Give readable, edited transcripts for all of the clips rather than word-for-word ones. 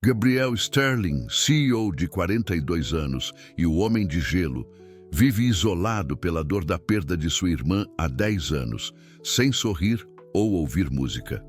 Gabriel Sterling, CEO de 42 anos e o Homem de Gelo, vive isolado pela dor da perda de sua irmã há 10 anos, sem sorrir ou ouvir música.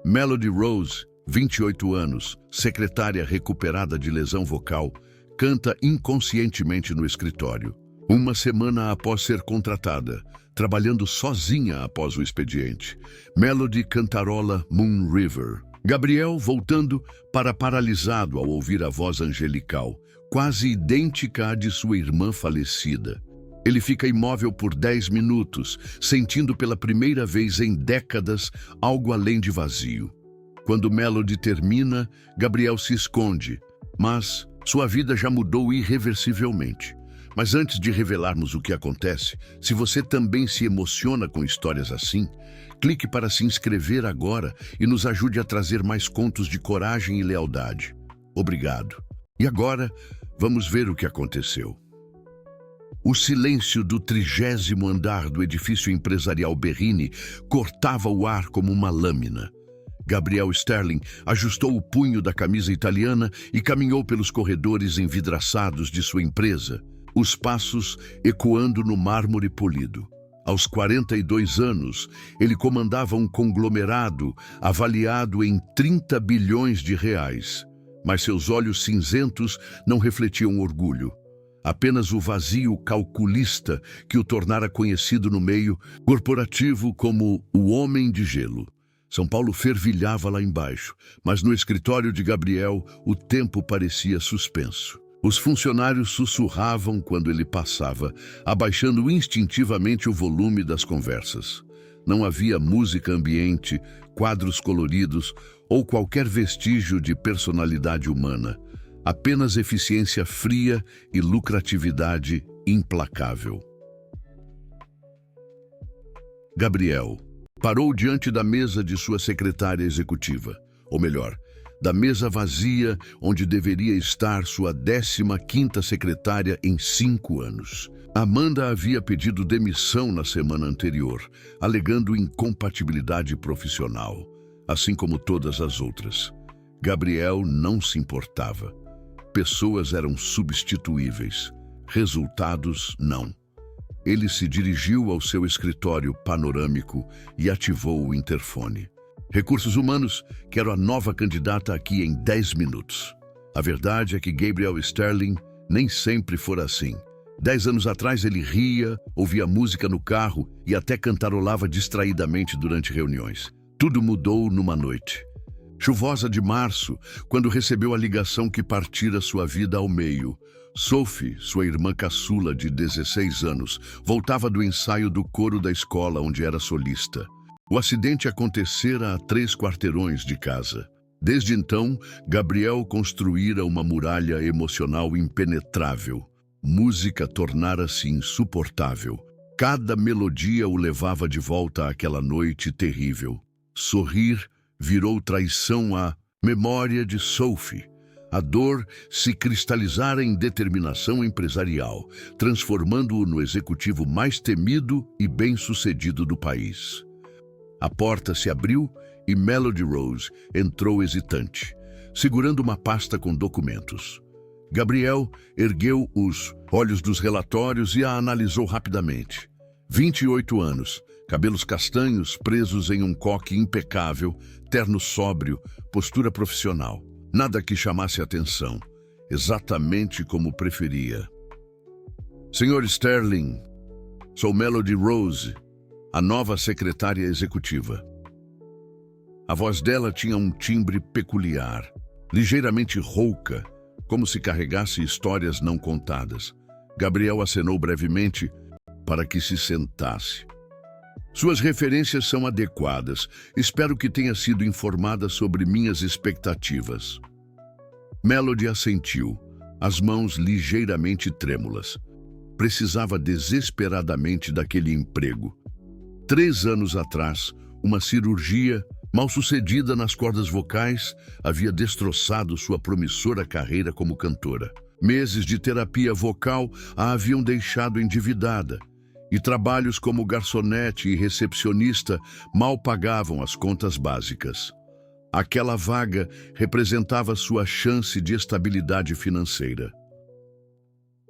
Melody Rose, 28 anos, secretária recuperada de lesão vocal, canta inconscientemente no escritório. Uma semana após ser contratada, trabalhando sozinha após o expediente, Melody cantarola Moon River. Gabriel voltando para paralisado ao ouvir a voz angelical, quase idêntica à de sua irmã falecida. Ele fica imóvel por 10 minutos, sentindo pela primeira vez em décadas algo além de vazio. Quando Melody termina, Gabriel se esconde, mas sua vida já mudou irreversivelmente. Mas antes de revelarmos o que acontece, se você também se emociona com histórias assim, clique para se inscrever agora e nos ajude a trazer mais contos de coragem e lealdade. Obrigado. E agora, vamos ver o que aconteceu. O silêncio do 30º andar do edifício empresarial Berrini cortava o ar como uma lâmina. Gabriel Sterling ajustou o punho da camisa italiana e caminhou pelos corredores envidraçados de sua empresa, os passos ecoando no mármore polido. Aos 42 anos, ele comandava um conglomerado avaliado em 30 bilhões de reais, mas seus olhos cinzentos não refletiam orgulho. Apenas o vazio calculista que o tornara conhecido no meio corporativo como o Homem de Gelo. São Paulo fervilhava lá embaixo, mas no escritório de Gabriel o tempo parecia suspenso. Os funcionários sussurravam quando ele passava, abaixando instintivamente o volume das conversas. Não havia música ambiente, quadros coloridos ou qualquer vestígio de personalidade humana. Apenas eficiência fria e lucratividade implacável. Gabriel parou diante da mesa de sua secretária executiva, ou melhor, da mesa vazia onde deveria estar sua 15ª secretária em 5 anos. Amanda havia pedido demissão na semana anterior, alegando incompatibilidade profissional, assim como todas as outras. Gabriel não se importava. Pessoas eram substituíveis, resultados não. Ele se dirigiu ao seu escritório panorâmico e ativou o interfone. Recursos Humanos, quero a nova candidata aqui em 10 minutos. A verdade é que Gabriel Sterling nem sempre fora assim. 10 anos atrás ele ria, ouvia música no carro e até cantarolava distraidamente durante reuniões. Tudo mudou numa noite. Chuvosa de março, quando recebeu a ligação que partira sua vida ao meio. Sophie, sua irmã caçula de 16 anos, voltava do ensaio do coro da escola onde era solista. O acidente acontecera a 3 quarteirões de casa. Desde então, Gabriel construíra uma muralha emocional impenetrável. Música tornara-se insuportável. Cada melodia o levava de volta àquela noite terrível. Sorrir virou traição à memória de Sophie. A dor se cristalizara em determinação empresarial, transformando-o no executivo mais temido e bem-sucedido do país. A porta se abriu e Melody Rose entrou hesitante, segurando uma pasta com documentos. Gabriel ergueu os olhos dos relatórios e a analisou rapidamente. 28 anos, cabelos castanhos presos em um coque impecável, terno sóbrio, postura profissional. Nada que chamasse atenção, exatamente como preferia. Senhor Sterling, sou Melody Rose, a nova secretária executiva. A voz dela tinha um timbre peculiar, ligeiramente rouca, como se carregasse histórias não contadas. Gabriel acenou brevemente para que se sentasse. Suas referências são adequadas. Espero que tenha sido informada sobre minhas expectativas. Melody assentiu, as mãos ligeiramente trêmulas. Precisava desesperadamente daquele emprego. 3 anos atrás, uma cirurgia mal-sucedida nas cordas vocais havia destroçado sua promissora carreira como cantora. Meses de terapia vocal a haviam deixado endividada, e trabalhos como garçonete e recepcionista mal pagavam as contas básicas. Aquela vaga representava sua chance de estabilidade financeira.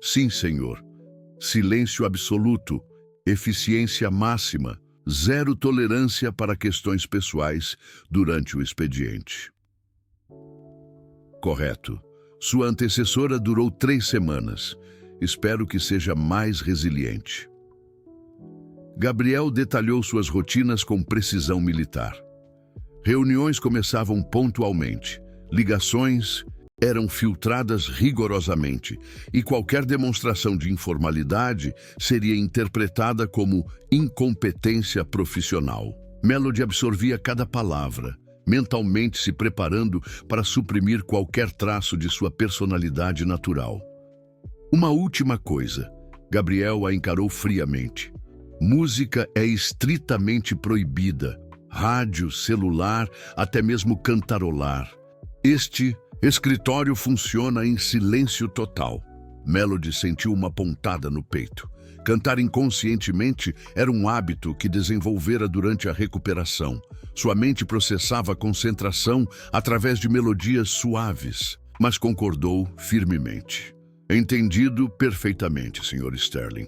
Sim, senhor. Silêncio absoluto, eficiência máxima, zero tolerância para questões pessoais durante o expediente. Correto. Sua antecessora durou 3 semanas. Espero que seja mais resiliente. Gabriel detalhou suas rotinas com precisão militar. Reuniões começavam pontualmente, ligações eram filtradas rigorosamente e qualquer demonstração de informalidade seria interpretada como incompetência profissional. Melody absorvia cada palavra, mentalmente se preparando para suprimir qualquer traço de sua personalidade natural. Uma última coisa, Gabriel a encarou friamente. Música é estritamente proibida. Rádio, celular, até mesmo cantarolar. Este escritório funciona em silêncio total. Melody sentiu uma pontada no peito. Cantar inconscientemente era um hábito que desenvolvera durante a recuperação. Sua mente processava a concentração através de melodias suaves, mas concordou firmemente. Entendido perfeitamente, Sr. Sterling.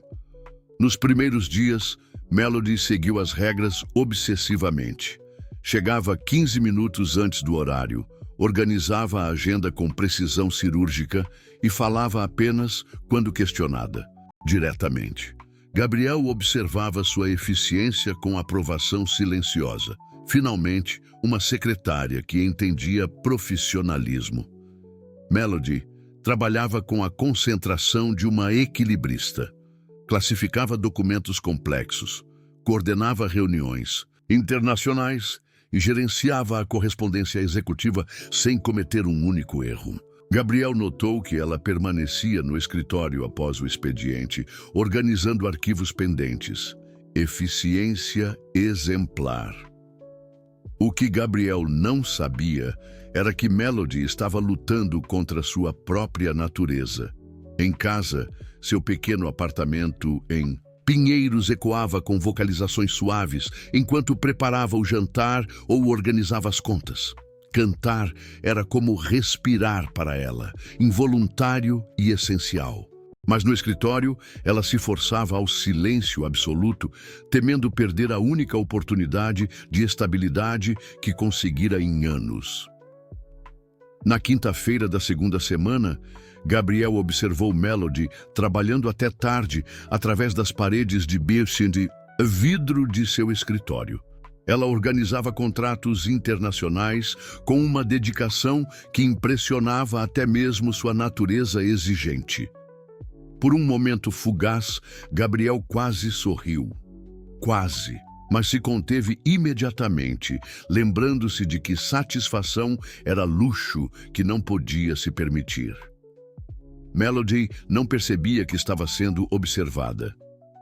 Nos primeiros dias, Melody seguiu as regras obsessivamente. Chegava 15 minutos antes do horário, organizava a agenda com precisão cirúrgica e falava apenas quando questionada, diretamente. Gabriel observava sua eficiência com aprovação silenciosa. Finalmente, uma secretária que entendia profissionalismo. Melody trabalhava com a concentração de uma equilibrista. Classificava documentos complexos, coordenava reuniões internacionais e gerenciava a correspondência executiva sem cometer um único erro. Gabriel notou que ela permanecia no escritório após o expediente, organizando arquivos pendentes. Eficiência exemplar. O que Gabriel não sabia era que Melody estava lutando contra sua própria natureza. Em casa, seu pequeno apartamento em Pinheiros ecoava com vocalizações suaves enquanto preparava o jantar ou organizava as contas. Cantar era como respirar para ela, involuntário e essencial. Mas no escritório, ela se forçava ao silêncio absoluto, temendo perder a única oportunidade de estabilidade que conseguira em anos. Na quinta-feira da segunda semana, Gabriel observou Melody trabalhando até tarde através das paredes de vidro de seu escritório. Ela organizava contratos internacionais com uma dedicação que impressionava até mesmo sua natureza exigente. Por um momento fugaz, Gabriel quase sorriu. Quase. Mas se conteve imediatamente, lembrando-se de que satisfação era luxo que não podia se permitir. Melody não percebia que estava sendo observada.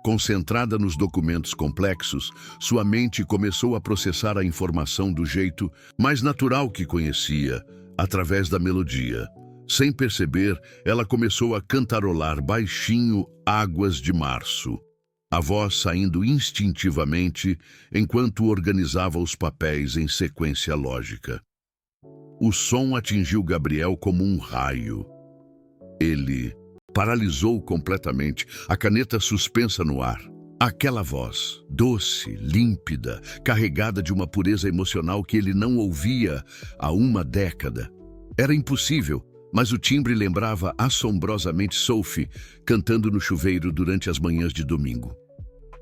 Concentrada nos documentos complexos, sua mente começou a processar a informação do jeito mais natural que conhecia, através da melodia. Sem perceber, ela começou a cantarolar baixinho Águas de Março, a voz saindo instintivamente enquanto organizava os papéis em sequência lógica. O som atingiu Gabriel como um raio. Ele paralisou completamente, a caneta suspensa no ar. Aquela voz, doce, límpida, carregada de uma pureza emocional que ele não ouvia há uma década. Era impossível, mas o timbre lembrava assombrosamente Sophie cantando no chuveiro durante as manhãs de domingo.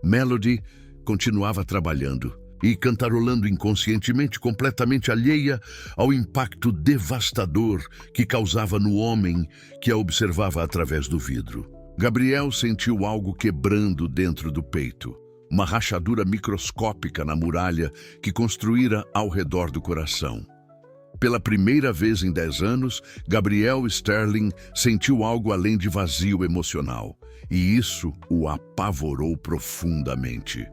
Melody continuava trabalhando e cantarolando inconscientemente, completamente alheia ao impacto devastador que causava no homem que a observava através do vidro. Gabriel sentiu algo quebrando dentro do peito, uma rachadura microscópica na muralha que construíra ao redor do coração. Pela primeira vez em 10 anos, Gabriel Sterling sentiu algo além de vazio emocional, e isso o apavorou profundamente.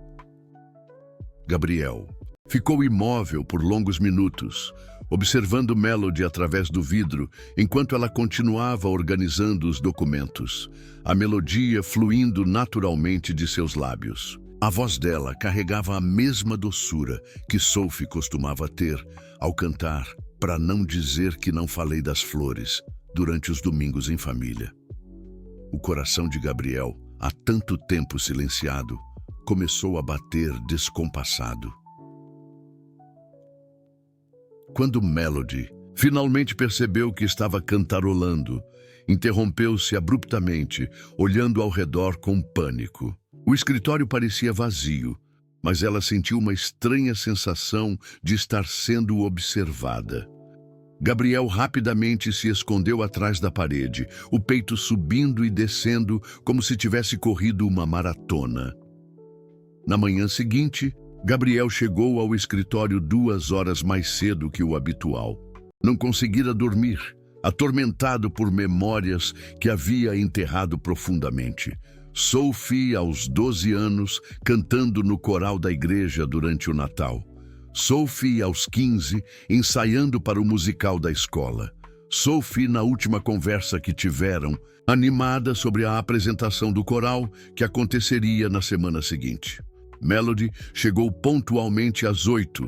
Gabriel ficou imóvel por longos minutos, observando Melody através do vidro, enquanto ela continuava organizando os documentos, a melodia fluindo naturalmente de seus lábios. A voz dela carregava a mesma doçura que Sophie costumava ter ao cantar Para Não Dizer Que Não Falei das Flores durante os domingos em família. O coração de Gabriel, há tanto tempo silenciado, começou a bater descompassado. Quando Melody finalmente percebeu que estava cantarolando, interrompeu-se abruptamente, olhando ao redor com pânico. O escritório parecia vazio, mas ela sentiu uma estranha sensação de estar sendo observada. Gabriel rapidamente se escondeu atrás da parede, o peito subindo e descendo como se tivesse corrido uma maratona. Na manhã seguinte, Gabriel chegou ao escritório 2 horas mais cedo que o habitual. Não conseguira dormir, atormentado por memórias que havia enterrado profundamente. Sophie, aos 12 anos, cantando no coral da igreja durante o Natal. Sophie, aos 15, ensaiando para o musical da escola. Sophie, na última conversa que tiveram, animada sobre a apresentação do coral que aconteceria na semana seguinte. Melody chegou pontualmente às 8,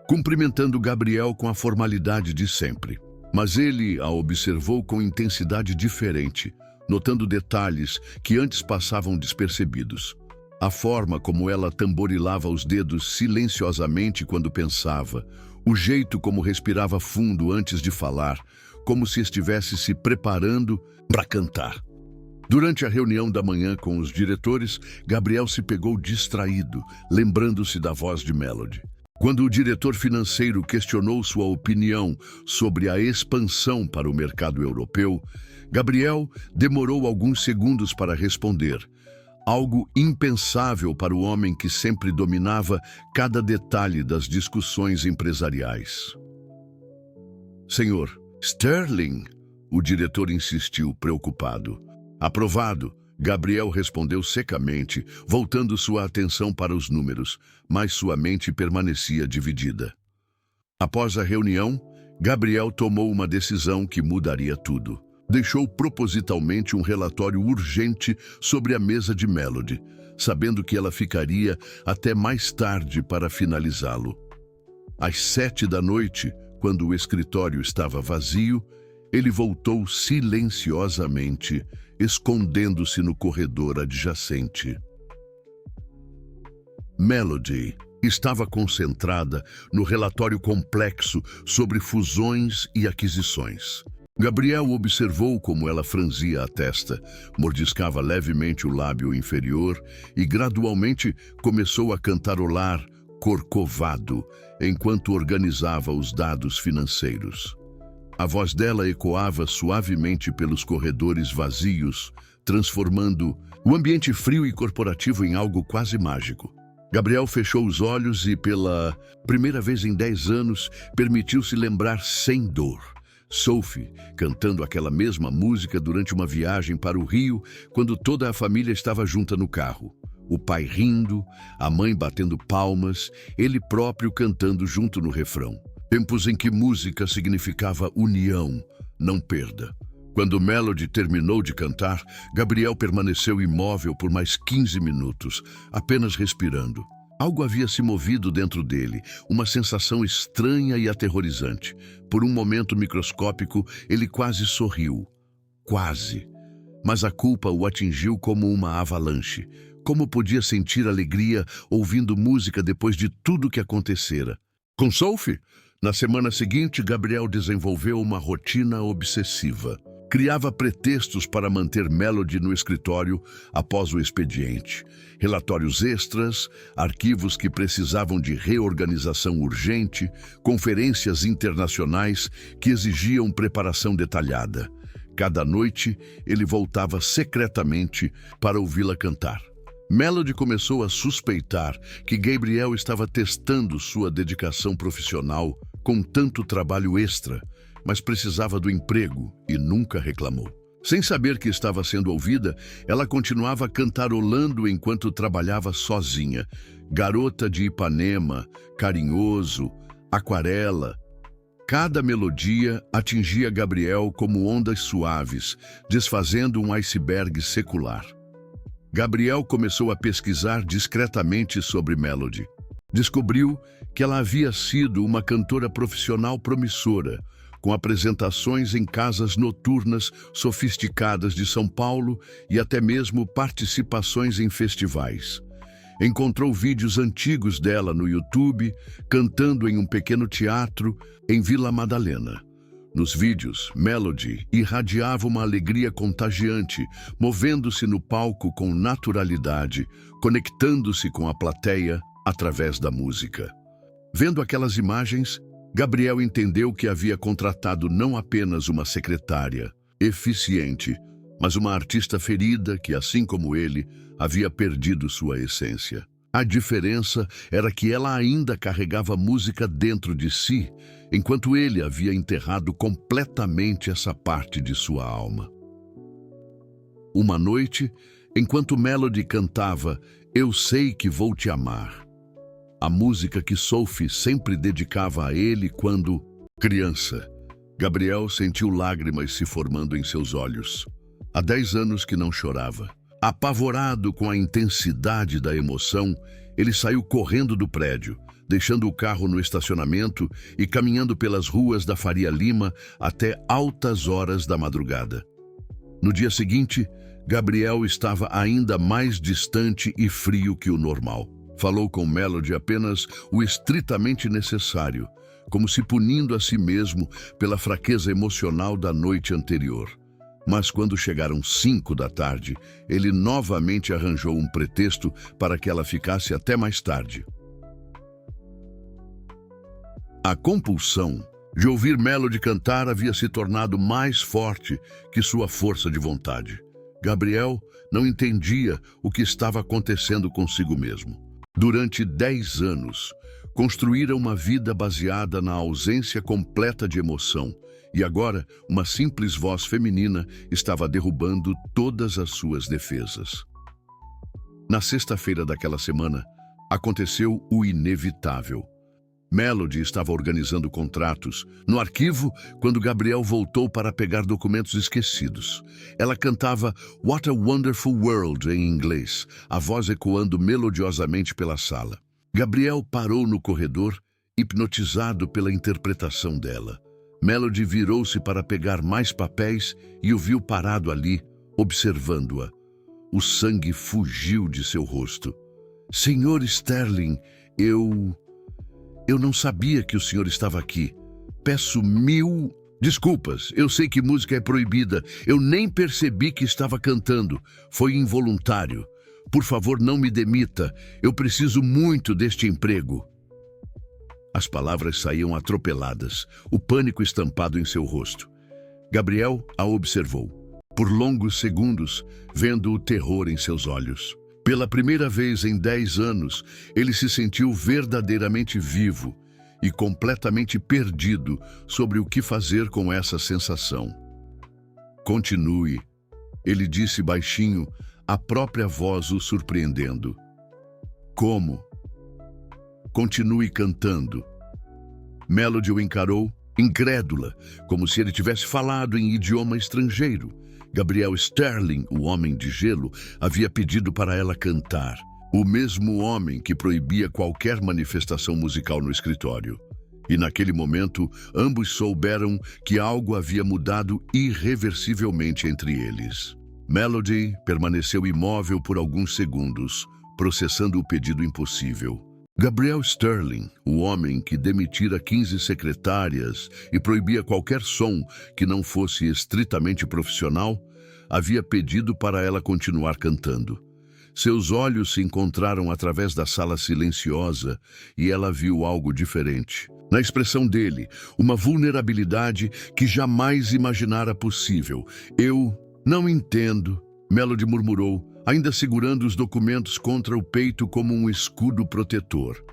cumprimentando Gabriel com a formalidade de sempre. Mas ele a observou com intensidade diferente, notando detalhes que antes passavam despercebidos. A forma como ela tamborilava os dedos silenciosamente quando pensava, o jeito como respirava fundo antes de falar, como se estivesse se preparando para cantar. Durante a reunião da manhã com os diretores, Gabriel se pegou distraído, lembrando-se da voz de Melody. Quando o diretor financeiro questionou sua opinião sobre a expansão para o mercado europeu, Gabriel demorou alguns segundos para responder, algo impensável para o homem que sempre dominava cada detalhe das discussões empresariais. Senhor, Sterling, o diretor insistiu, preocupado. Aprovado, Gabriel respondeu secamente, voltando sua atenção para os números, mas sua mente permanecia dividida. Após a reunião, Gabriel tomou uma decisão que mudaria tudo. Deixou propositalmente um relatório urgente sobre a mesa de Melody, sabendo que ela ficaria até mais tarde para finalizá-lo. Às 7 da noite, quando o escritório estava vazio, ele voltou silenciosamente, escondendo-se no corredor adjacente. Melody estava concentrada no relatório complexo sobre fusões e aquisições. Gabriel observou como ela franzia a testa, mordiscava levemente o lábio inferior e gradualmente começou a cantarolar Corcovado enquanto organizava os dados financeiros. A voz dela ecoava suavemente pelos corredores vazios, transformando o ambiente frio e corporativo em algo quase mágico. Gabriel fechou os olhos e, pela primeira vez em 10 anos, permitiu-se lembrar sem dor. Sophie, cantando aquela mesma música durante uma viagem para o Rio, quando toda a família estava junta no carro. O pai rindo, a mãe batendo palmas, ele próprio cantando junto no refrão. Tempos em que música significava união, não perda. Quando Melody terminou de cantar, Gabriel permaneceu imóvel por mais 15 minutos, apenas respirando. Algo havia se movido dentro dele, uma sensação estranha e aterrorizante. Por um momento microscópico, ele quase sorriu. Quase. Mas a culpa o atingiu como uma avalanche. Como podia sentir alegria ouvindo música depois de tudo que acontecera? Com Sophie? Na semana seguinte, Gabriel desenvolveu uma rotina obsessiva. Criava pretextos para manter Melody no escritório após o expediente. Relatórios extras, arquivos que precisavam de reorganização urgente, conferências internacionais que exigiam preparação detalhada. Cada noite, ele voltava secretamente para ouvi-la cantar. Melody começou a suspeitar que Gabriel estava testando sua dedicação profissional com tanto trabalho extra, mas precisava do emprego e nunca reclamou. Sem saber que estava sendo ouvida, ela continuava cantarolando enquanto trabalhava sozinha. Garota de Ipanema, Carinhoso, Aquarela. Cada melodia atingia Gabriel como ondas suaves, desfazendo um iceberg secular. Gabriel começou a pesquisar discretamente sobre Melody. Descobriu que ela havia sido uma cantora profissional promissora, com apresentações em casas noturnas sofisticadas de São Paulo e até mesmo participações em festivais. Encontrou vídeos antigos dela no YouTube, cantando em um pequeno teatro em Vila Madalena. Nos vídeos, Melody irradiava uma alegria contagiante, movendo-se no palco com naturalidade, conectando-se com a plateia através da música. Vendo aquelas imagens, Gabriel entendeu que havia contratado não apenas uma secretária eficiente, mas uma artista ferida que, assim como ele, havia perdido sua essência. A diferença era que ela ainda carregava música dentro de si, enquanto ele havia enterrado completamente essa parte de sua alma. Uma noite, enquanto Melody cantava "Eu Sei Que Vou Te Amar", a música que Sophie sempre dedicava a ele quando criança, Gabriel sentiu lágrimas se formando em seus olhos. Há 10 anos que não chorava. Apavorado com a intensidade da emoção, ele saiu correndo do prédio, deixando o carro no estacionamento e caminhando pelas ruas da Faria Lima até altas horas da madrugada. No dia seguinte, Gabriel estava ainda mais distante e frio que o normal. Falou com Melody apenas o estritamente necessário, como se punindo a si mesmo pela fraqueza emocional da noite anterior. Mas quando chegaram 5 da tarde, ele novamente arranjou um pretexto para que ela ficasse até mais tarde. A compulsão de ouvir Melody cantar havia se tornado mais forte que sua força de vontade. Gabriel não entendia o que estava acontecendo consigo mesmo. Durante 10 anos, construíra uma vida baseada na ausência completa de emoção, e agora uma simples voz feminina estava derrubando todas as suas defesas. Na sexta-feira daquela semana, aconteceu o inevitável. Melody estava organizando contratos no arquivo quando Gabriel voltou para pegar documentos esquecidos. Ela cantava "What a Wonderful World" em inglês, a voz ecoando melodiosamente pela sala. Gabriel parou no corredor, hipnotizado pela interpretação dela. Melody virou-se para pegar mais papéis e o viu parado ali, observando-a. O sangue fugiu de seu rosto. "Senhor Sterling, eu não sabia que o senhor estava aqui. Peço 1000 desculpas. Eu sei que música é proibida. Eu nem percebi que estava cantando. Foi involuntário. Por favor, não me demita. Eu preciso muito deste emprego." As palavras saíam atropeladas, o pânico estampado em seu rosto. Gabriel a observou, por longos segundos, vendo o terror em seus olhos. Pela primeira vez em 10 anos, ele se sentiu verdadeiramente vivo e completamente perdido sobre o que fazer com essa sensação. "Continue", ele disse baixinho, a própria voz o surpreendendo. "Como?" "Continue cantando." Melody o encarou, incrédula, como se ele tivesse falado em idioma estrangeiro. Gabriel Sterling, o homem de gelo, havia pedido para ela cantar. O mesmo homem que proibia qualquer manifestação musical no escritório. E naquele momento, ambos souberam que algo havia mudado irreversivelmente entre eles. Melody permaneceu imóvel por alguns segundos, processando o pedido impossível. Gabriel Sterling, o homem que demitira 15 secretárias e proibia qualquer som que não fosse estritamente profissional, havia pedido para ela continuar cantando. Seus olhos se encontraram através da sala silenciosa e ela viu algo diferente. Na expressão dele, uma vulnerabilidade que jamais imaginara possível. "Eu não entendo", Melody murmurou, ainda segurando os documentos contra o peito como um escudo protetor.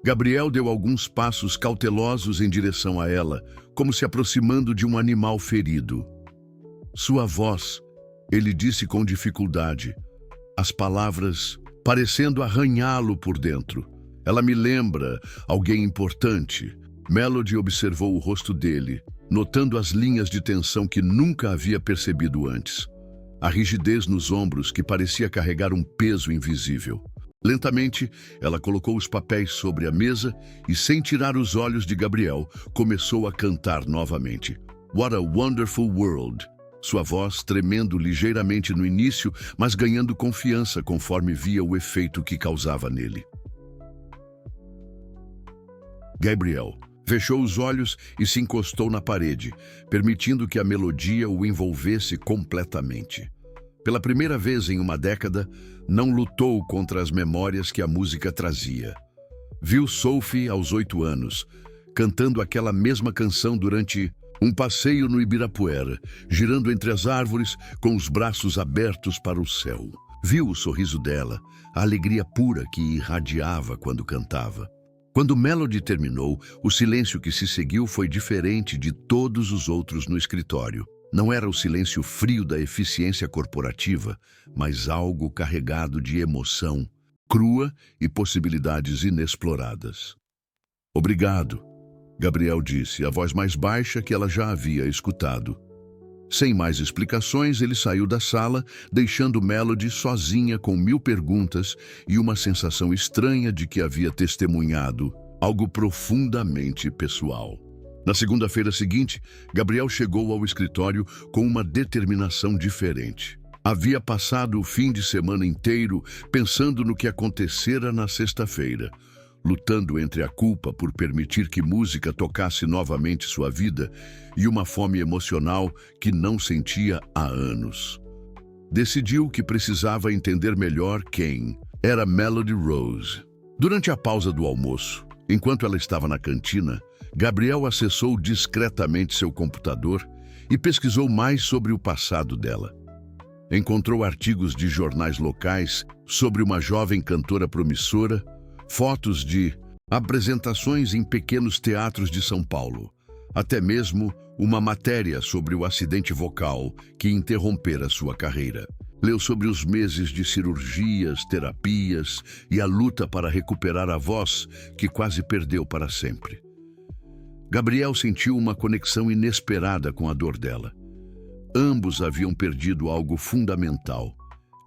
Gabriel deu alguns passos cautelosos em direção a ela, como se aproximando de um animal ferido. "Sua voz", ele disse com dificuldade, as palavras parecendo arranhá-lo por dentro. "Ela me lembra alguém importante." Melody observou o rosto dele, notando as linhas de tensão que nunca havia percebido antes. a rigidez nos ombros que parecia carregar um peso invisível. Lentamente, ela colocou os papéis sobre a mesa e, sem tirar os olhos de Gabriel, começou a cantar novamente. What a Wonderful World! Sua voz tremendo ligeiramente no início, mas ganhando confiança conforme via o efeito que causava nele. Gabriel fechou os olhos e se encostou na parede, permitindo que a melodia o envolvesse completamente. Pela primeira vez em uma década, não lutou contra as memórias que a música trazia. Viu Sophie aos 8 anos, cantando aquela mesma canção durante um passeio no Ibirapuera, girando entre as árvores com os braços abertos para o céu. Viu o sorriso dela, a alegria pura que irradiava quando cantava. Quando Melody terminou, o silêncio que se seguiu foi diferente de todos os outros no escritório. Não era o silêncio frio da eficiência corporativa, mas algo carregado de emoção, crua e possibilidades inexploradas. Obrigado, Gabriel disse, a voz mais baixa que ela já havia escutado. Sem mais explicações, ele saiu da sala, deixando Melody sozinha com 1000 perguntas e uma sensação estranha de que havia testemunhado algo profundamente pessoal. Na segunda-feira seguinte, Gabriel chegou ao escritório com uma determinação diferente. Havia passado o fim de semana inteiro pensando no que acontecera na sexta-feira, lutando entre a culpa por permitir que música tocasse novamente sua vida e uma fome emocional que não sentia há anos. Decidiu que precisava entender melhor quem era Melody Rose. Durante a pausa do almoço, enquanto ela estava na cantina, Gabriel acessou discretamente seu computador e pesquisou mais sobre o passado dela. Encontrou artigos de jornais locais sobre uma jovem cantora promissora, fotos de apresentações em pequenos teatros de São Paulo, até mesmo uma matéria sobre o acidente vocal que interrompera sua carreira. Leu sobre os meses de cirurgias, terapias e a luta para recuperar a voz que quase perdeu para sempre. Gabriel sentiu uma conexão inesperada com a dor dela. Ambos haviam perdido algo fundamental.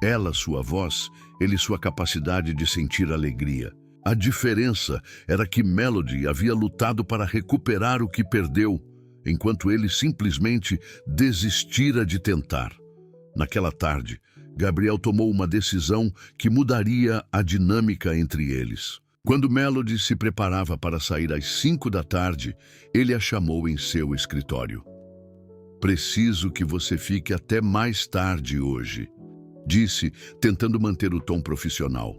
Ela, sua voz, ele, sua capacidade de sentir alegria. A diferença era que Melody havia lutado para recuperar o que perdeu, enquanto ele simplesmente desistira de tentar. Naquela tarde, Gabriel tomou uma decisão que mudaria a dinâmica entre eles. Quando Melody se preparava para sair às 5 da tarde, ele a chamou em seu escritório. Preciso que você fique até mais tarde hoje, disse, tentando manter o tom profissional.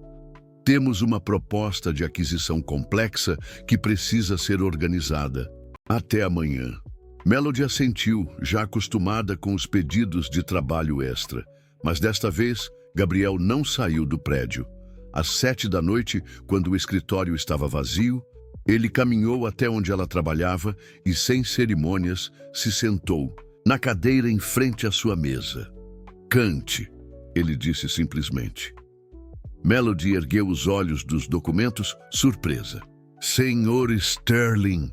Temos uma proposta de aquisição complexa que precisa ser organizada. Até amanhã. Melody assentiu, já acostumada com os pedidos de trabalho extra. Mas desta vez, Gabriel não saiu do prédio. Às 7 da noite, quando o escritório estava vazio, ele caminhou até onde ela trabalhava e, sem cerimônias, se sentou na cadeira em frente à sua mesa. Cante, ele disse simplesmente. Melody ergueu os olhos dos documentos, surpresa. Senhor Sterling,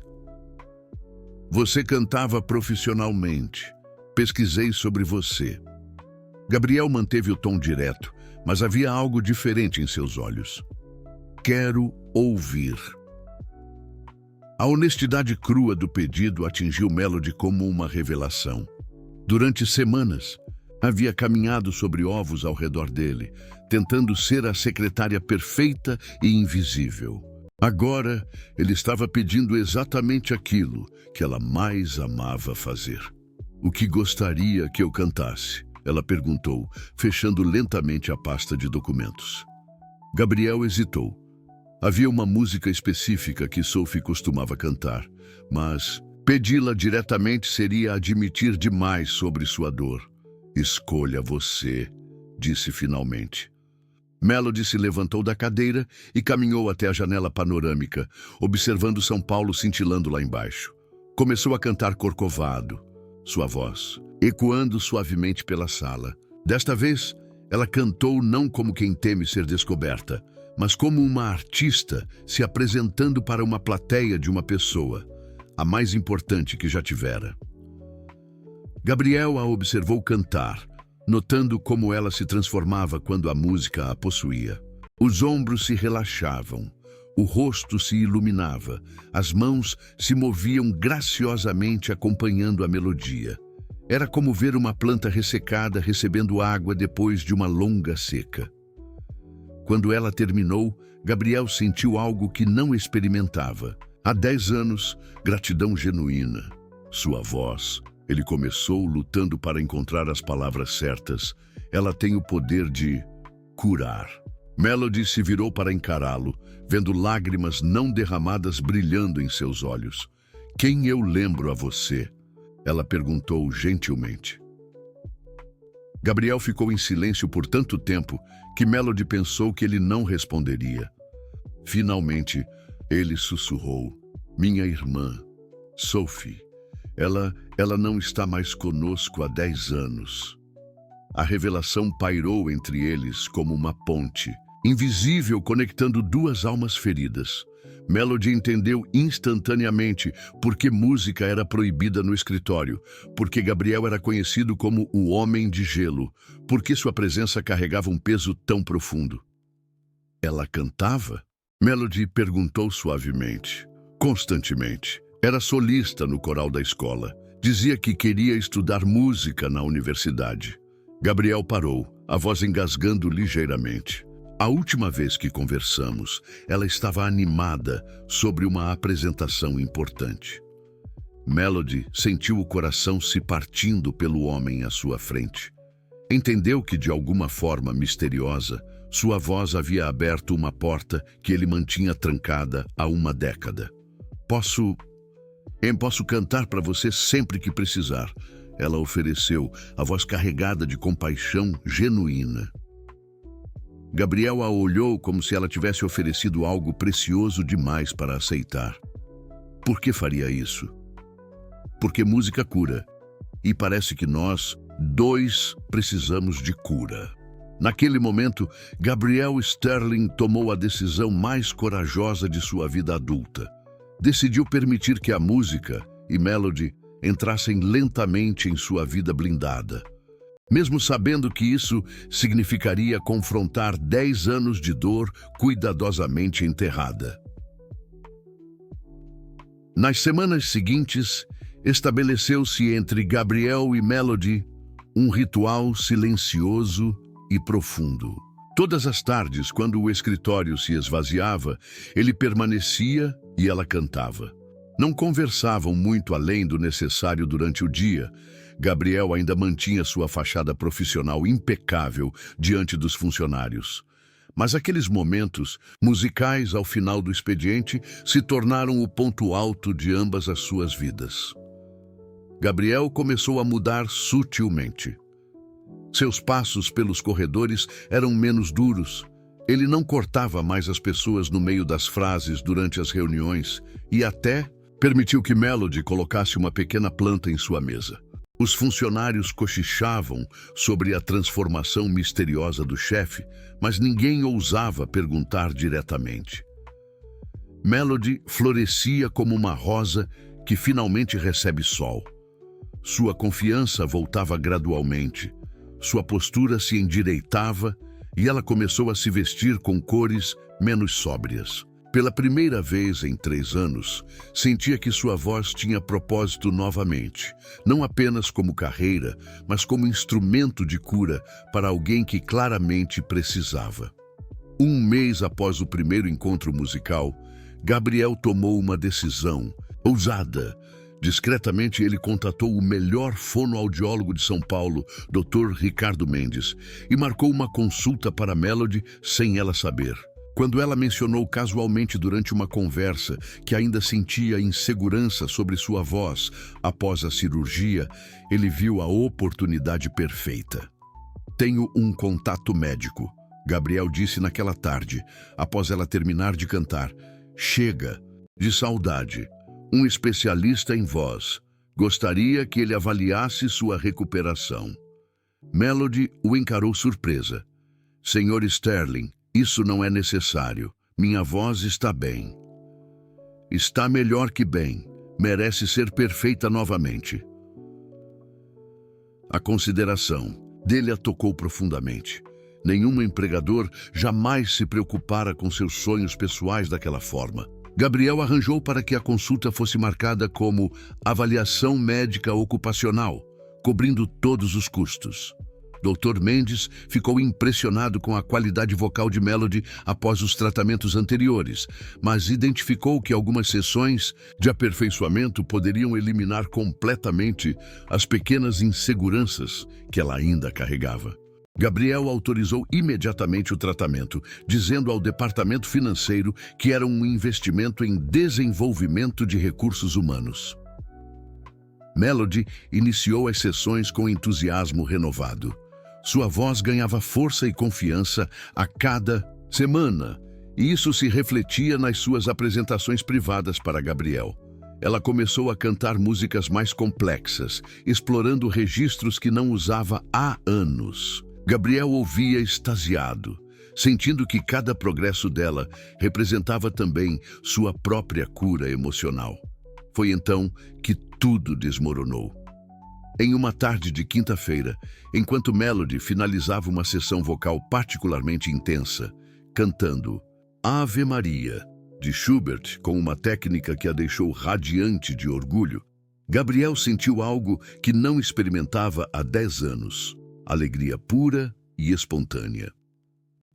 você cantava profissionalmente. Pesquisei sobre você. Gabriel manteve o tom direto, mas havia algo diferente em seus olhos. Quero ouvir. A honestidade crua do pedido atingiu Melody como uma revelação. Durante semanas, havia caminhado sobre ovos ao redor dele, tentando ser a secretária perfeita e invisível. Agora, ele estava pedindo exatamente aquilo que ela mais amava fazer. O que gostaria que eu cantasse? Ela perguntou, fechando lentamente a pasta de documentos. Gabriel hesitou. Havia uma música específica que Sophie costumava cantar, mas pedi-la diretamente seria admitir demais sobre sua dor. Escolha você, disse finalmente. Melody se levantou da cadeira e caminhou até a janela panorâmica, observando São Paulo cintilando lá embaixo. Começou a cantar Corcovado, sua voz ecoando suavemente pela sala. Desta vez, ela cantou não como quem teme ser descoberta, mas como uma artista se apresentando para uma plateia de uma pessoa, a mais importante que já tivera. Gabriel a observou cantar, notando como ela se transformava quando a música a possuía. Os ombros se relaxavam, o rosto se iluminava, as mãos se moviam graciosamente acompanhando a melodia. Era como ver uma planta ressecada recebendo água depois de uma longa seca. Quando ela terminou, Gabriel sentiu algo que não experimentava. Há 10 anos, gratidão genuína. Sua voz. Ele começou lutando para encontrar as palavras certas. Ela tem o poder de curar. Melody se virou para encará-lo, vendo lágrimas não derramadas brilhando em seus olhos. Quem eu lembro a você? Ela perguntou gentilmente. Gabriel ficou em silêncio por tanto tempo que Melody pensou que ele não responderia. Finalmente, ele sussurrou. Minha irmã, Sophie. Ela não está mais conosco há 10 anos. A revelação pairou entre eles como uma ponte, invisível conectando duas almas feridas. Melody entendeu instantaneamente por que música era proibida no escritório, porque Gabriel era conhecido como o Homem de Gelo, porque sua presença carregava um peso tão profundo. Ela cantava? Melody perguntou suavemente. Constantemente. Era solista no coral da escola. Dizia que queria estudar música na universidade. Gabriel parou, a voz engasgando ligeiramente. A última vez que conversamos, ela estava animada sobre uma apresentação importante. Melody sentiu o coração se partindo pelo homem à sua frente. Entendeu que, de alguma forma misteriosa, sua voz havia aberto uma porta que ele mantinha trancada há uma década. Posso cantar para você sempre que precisar, ela ofereceu, a voz carregada de compaixão genuína. Gabriel a olhou como se ela tivesse oferecido algo precioso demais para aceitar. Por que faria isso? Porque música cura. E parece que nós, dois, precisamos de cura. Naquele momento, Gabriel Sterling tomou a decisão mais corajosa de sua vida adulta. Decidiu permitir que a música e Melody entrassem lentamente em sua vida blindada. Mesmo sabendo que isso significaria confrontar 10 anos de dor cuidadosamente enterrada. Nas semanas seguintes, estabeleceu-se entre Gabriel e Melody um ritual silencioso e profundo. Todas as tardes, quando o escritório se esvaziava, ele permanecia e ela cantava. Não conversavam muito além do necessário durante o dia. Gabriel ainda mantinha sua fachada profissional impecável diante dos funcionários. Mas aqueles momentos, musicais ao final do expediente, se tornaram o ponto alto de ambas as suas vidas. Gabriel começou a mudar sutilmente. Seus passos pelos corredores eram menos duros. Ele não cortava mais as pessoas no meio das frases durante as reuniões e até permitiu que Melody colocasse uma pequena planta em sua mesa. Os funcionários cochichavam sobre a transformação misteriosa do chefe, mas ninguém ousava perguntar diretamente. Melody florescia como uma rosa que finalmente recebe sol. Sua confiança voltava gradualmente, sua postura se endireitava e ela começou a se vestir com cores menos sóbrias. Pela primeira vez em 3 anos, sentia que sua voz tinha propósito novamente, não apenas como carreira, mas como instrumento de cura para alguém que claramente precisava. 1 mês após o primeiro encontro musical, Gabriel tomou uma decisão ousada. Discretamente, ele contatou o melhor fonoaudiólogo de São Paulo, Dr. Ricardo Mendes, e marcou uma consulta para Melody sem ela saber. Quando ela mencionou casualmente durante uma conversa que ainda sentia insegurança sobre sua voz após a cirurgia, ele viu a oportunidade perfeita. Tenho um contato médico, Gabriel disse naquela tarde, após ela terminar de cantar. Chega, de saudade, um especialista em voz. Gostaria que ele avaliasse sua recuperação. Melody o encarou surpresa. Senhor Sterling, isso não é necessário. Minha voz está bem. Está melhor que bem. Merece ser perfeita novamente. A consideração. Dele a tocou profundamente. Nenhum empregador jamais se preocupara com seus sonhos pessoais daquela forma. Gabriel arranjou para que a consulta fosse marcada como avaliação médica ocupacional, cobrindo todos os custos. Dr. Mendes ficou impressionado com a qualidade vocal de Melody após os tratamentos anteriores, mas identificou que algumas sessões de aperfeiçoamento poderiam eliminar completamente as pequenas inseguranças que ela ainda carregava. Gabriel autorizou imediatamente o tratamento, dizendo ao departamento financeiro que era um investimento em desenvolvimento de recursos humanos. Melody iniciou as sessões com entusiasmo renovado. Sua voz ganhava força e confiança a cada semana, e isso se refletia nas suas apresentações privadas para Gabriel. Ela começou a cantar músicas mais complexas, explorando registros que não usava há anos. Gabriel ouvia extasiado, sentindo que cada progresso dela representava também sua própria cura emocional. Foi então que tudo desmoronou. Em uma tarde de quinta-feira, enquanto Melody finalizava uma sessão vocal particularmente intensa, cantando Ave Maria, de Schubert, com uma técnica que a deixou radiante de orgulho, Gabriel sentiu algo que não experimentava há 10 anos: alegria pura e espontânea.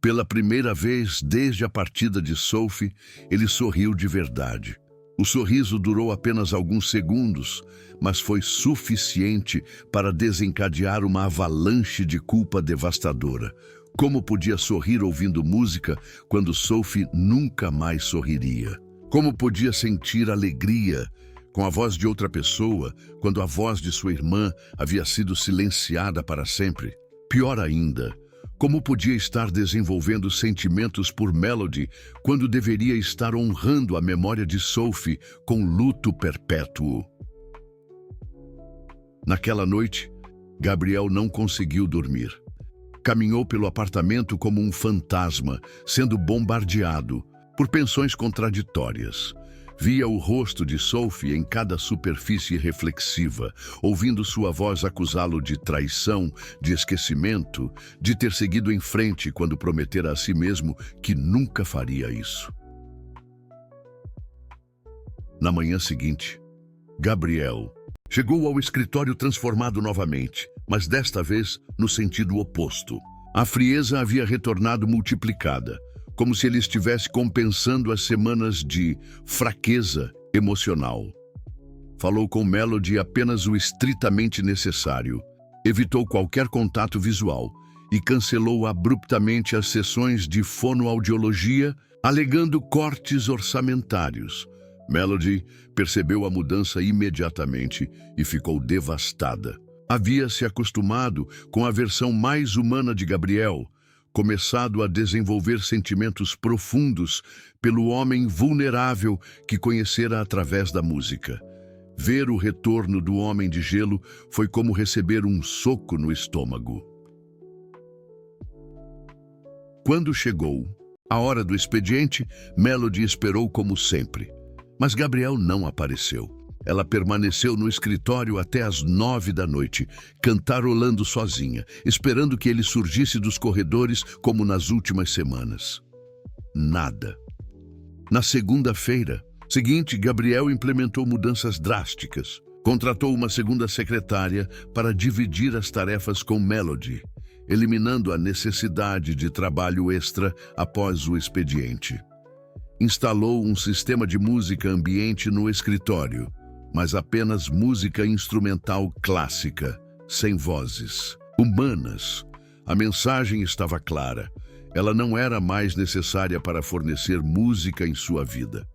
Pela primeira vez desde a partida de Sophie, ele sorriu de verdade. O sorriso durou apenas alguns segundos, mas foi suficiente para desencadear uma avalanche de culpa devastadora. Como podia sorrir ouvindo música quando Sophie nunca mais sorriria? Como podia sentir alegria com a voz de outra pessoa quando a voz de sua irmã havia sido silenciada para sempre? Pior ainda, como podia estar desenvolvendo sentimentos por Melody quando deveria estar honrando a memória de Sophie com luto perpétuo? Naquela noite, Gabriel não conseguiu dormir. Caminhou pelo apartamento como um fantasma, sendo bombardeado por pensões contraditórias. Via o rosto de Sophie em cada superfície reflexiva, ouvindo sua voz acusá-lo de traição, de esquecimento, de ter seguido em frente quando prometera a si mesmo que nunca faria isso. Na manhã seguinte, Gabriel chegou ao escritório transformado novamente, mas desta vez no sentido oposto. A frieza havia retornado multiplicada, como se ele estivesse compensando as semanas de fraqueza emocional. Falou com Melody apenas o estritamente necessário, evitou qualquer contato visual e cancelou abruptamente as sessões de fonoaudiologia, alegando cortes orçamentários. Melody percebeu a mudança imediatamente e ficou devastada. Havia se acostumado com a versão mais humana de Gabriel, começado a desenvolver sentimentos profundos pelo homem vulnerável que conhecera através da música. Ver o retorno do homem de gelo foi como receber um soco no estômago. Quando chegou a hora do expediente, Melody esperou como sempre. Mas Gabriel não apareceu. Ela permaneceu no escritório até às 9 da noite, cantarolando sozinha, esperando que ele surgisse dos corredores como nas últimas semanas. Nada. Na segunda-feira seguinte, Gabriel implementou mudanças drásticas. Contratou uma segunda secretária para dividir as tarefas com Melody, eliminando a necessidade de trabalho extra após o expediente. Instalou um sistema de música ambiente no escritório, mas apenas música instrumental clássica, sem vozes, humanas. A mensagem estava clara. Ela não era mais necessária para fornecer música em sua vida.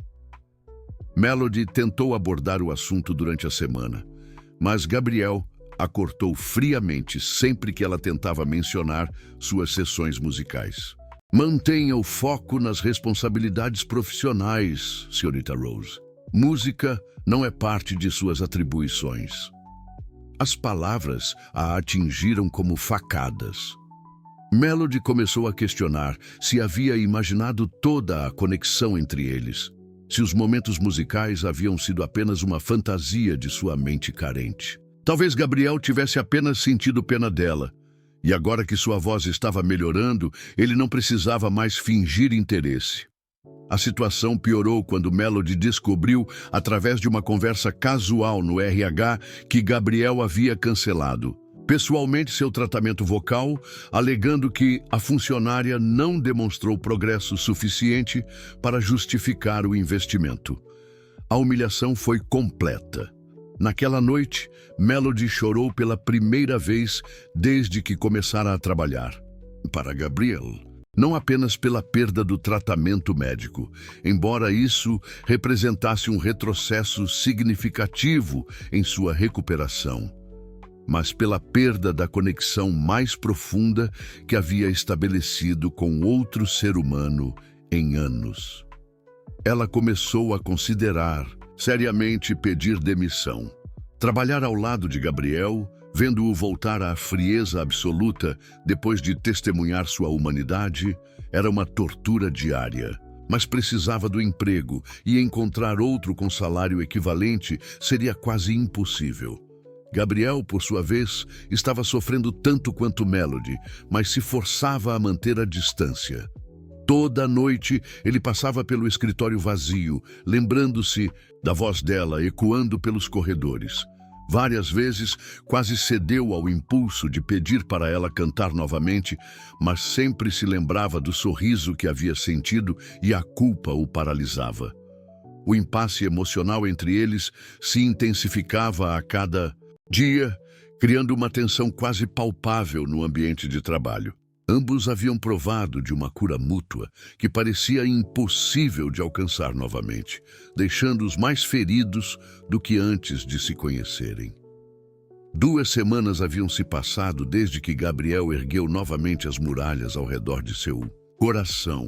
Melody tentou abordar o assunto durante a semana, mas Gabriel a cortou friamente sempre que ela tentava mencionar suas sessões musicais. Mantenha o foco nas responsabilidades profissionais, Sra. Rose. Música não é parte de suas atribuições. As palavras a atingiram como facadas. Melody começou a questionar se havia imaginado toda a conexão entre eles, se os momentos musicais haviam sido apenas uma fantasia de sua mente carente. Talvez Gabriel tivesse apenas sentido pena dela E agora que sua voz estava melhorando, ele não precisava mais fingir interesse. A situação piorou quando Melody descobriu, através de uma conversa casual no RH, que Gabriel havia cancelado pessoalmente seu tratamento vocal, alegando que a funcionária não demonstrou progresso suficiente para justificar o investimento. A humilhação foi completa. Naquela noite, Melody chorou pela primeira vez desde que começara a trabalhar. Para Gabriel, não apenas pela perda do tratamento médico, embora isso representasse um retrocesso significativo em sua recuperação, mas pela perda da conexão mais profunda que havia estabelecido com outro ser humano em anos. Ela começou a considerar seriamente pedir demissão. Trabalhar ao lado de Gabriel, vendo-o voltar à frieza absoluta depois de testemunhar sua humanidade, era uma tortura diária. Mas precisava do emprego e encontrar outro com salário equivalente seria quase impossível. Gabriel, por sua vez, estava sofrendo tanto quanto Melody, mas se forçava a manter a distância. Toda noite ele passava pelo escritório vazio, lembrando-se da voz dela ecoando pelos corredores. Várias vezes quase cedeu ao impulso de pedir para ela cantar novamente, mas sempre se lembrava do sorriso que havia sentido e a culpa o paralisava. O impasse emocional entre eles se intensificava a cada dia, criando uma tensão quase palpável no ambiente de trabalho. Ambos haviam provado de uma cura mútua que parecia impossível de alcançar novamente, deixando-os mais feridos do que antes de se conhecerem. 2 semanas haviam se passado desde que Gabriel ergueu novamente as muralhas ao redor de seu coração.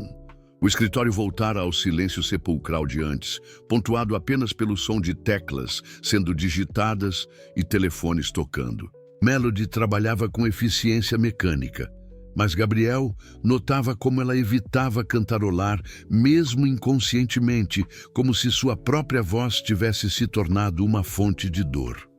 O escritório voltara ao silêncio sepulcral de antes, pontuado apenas pelo som de teclas sendo digitadas e telefones tocando. Melody trabalhava com eficiência mecânica, mas Gabriel notava como ela evitava cantarolar, mesmo inconscientemente, como se sua própria voz tivesse se tornado uma fonte de dor.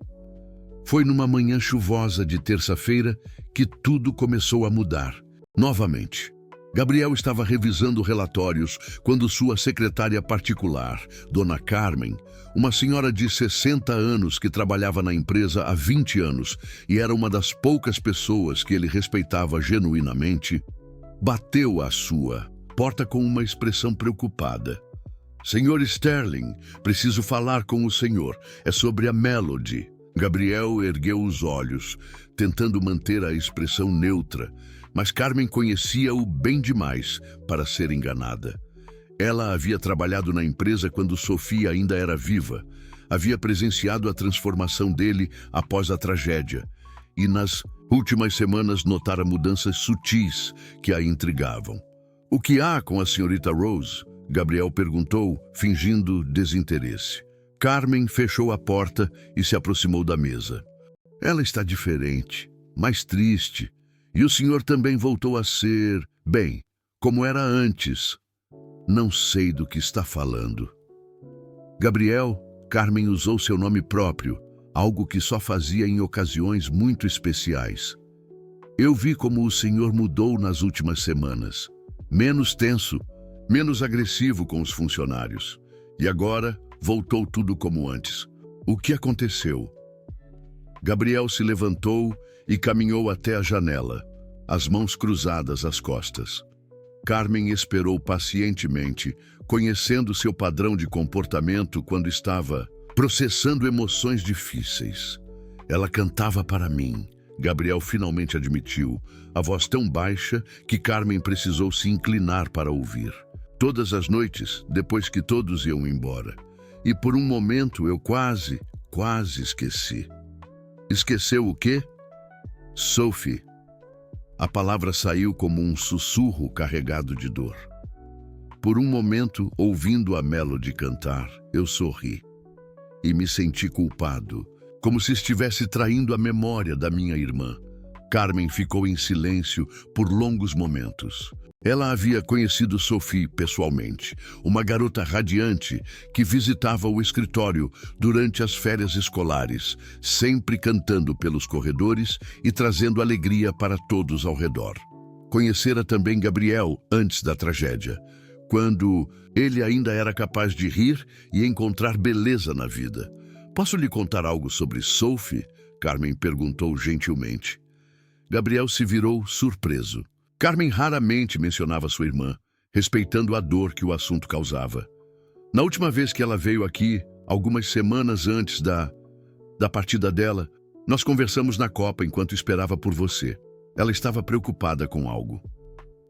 Foi numa manhã chuvosa de terça-feira que tudo começou a mudar. Novamente, Gabriel estava revisando relatórios quando sua secretária particular, Dona Carmen, uma senhora de 60 anos que trabalhava na empresa há 20 anos e era uma das poucas pessoas que ele respeitava genuinamente, bateu à sua porta com uma expressão preocupada. "Senhor Sterling, preciso falar com o senhor. É sobre a Melody." Gabriel ergueu os olhos, tentando manter a expressão neutra, mas Carmen conhecia-o bem demais para ser enganada. Ela havia trabalhado na empresa quando Sophie ainda era viva, havia presenciado a transformação dele após a tragédia e nas últimas semanas notara mudanças sutis que a intrigavam. "O que há com a senhorita Rose?" Gabriel perguntou, fingindo desinteresse. Carmen fechou a porta e se aproximou da mesa. "Ela está diferente, mais triste. E o senhor também voltou a ser, bem, como era antes." "Não sei do que está falando." Gabriel, Carmen usou seu nome próprio, algo que só fazia em ocasiões muito especiais. "Eu vi como o senhor mudou nas últimas semanas. Menos tenso, menos agressivo com os funcionários. E agora voltou tudo como antes. O que aconteceu?" Gabriel se levantou e caminhou até a janela, as mãos cruzadas às costas. Carmen esperou pacientemente, conhecendo seu padrão de comportamento quando estava processando emoções difíceis. "Ela cantava para mim", Gabriel finalmente admitiu, a voz tão baixa que Carmen precisou se inclinar para ouvir. "Todas as noites, depois que todos iam embora. E por um momento eu quase esqueci." "Esqueceu o quê?" "Sophie." A palavra saiu como um sussurro carregado de dor. Por um momento, ouvindo a Melody cantar, eu sorri. E me senti culpado, como se estivesse traindo a memória da minha irmã. Carmen ficou em silêncio por longos momentos. Ela havia conhecido Sophie pessoalmente, uma garota radiante que visitava o escritório durante as férias escolares, sempre cantando pelos corredores e trazendo alegria para todos ao redor. Conhecera também Gabriel antes da tragédia, quando ele ainda era capaz de rir e encontrar beleza na vida. "Posso lhe contar algo sobre Sophie?" Carmen perguntou gentilmente. Gabriel se virou surpreso. Carmen raramente mencionava sua irmã, respeitando a dor que o assunto causava. Na última vez que ela veio aqui, algumas semanas antes da partida dela, nós conversamos na copa enquanto esperava por você. Ela estava preocupada com algo.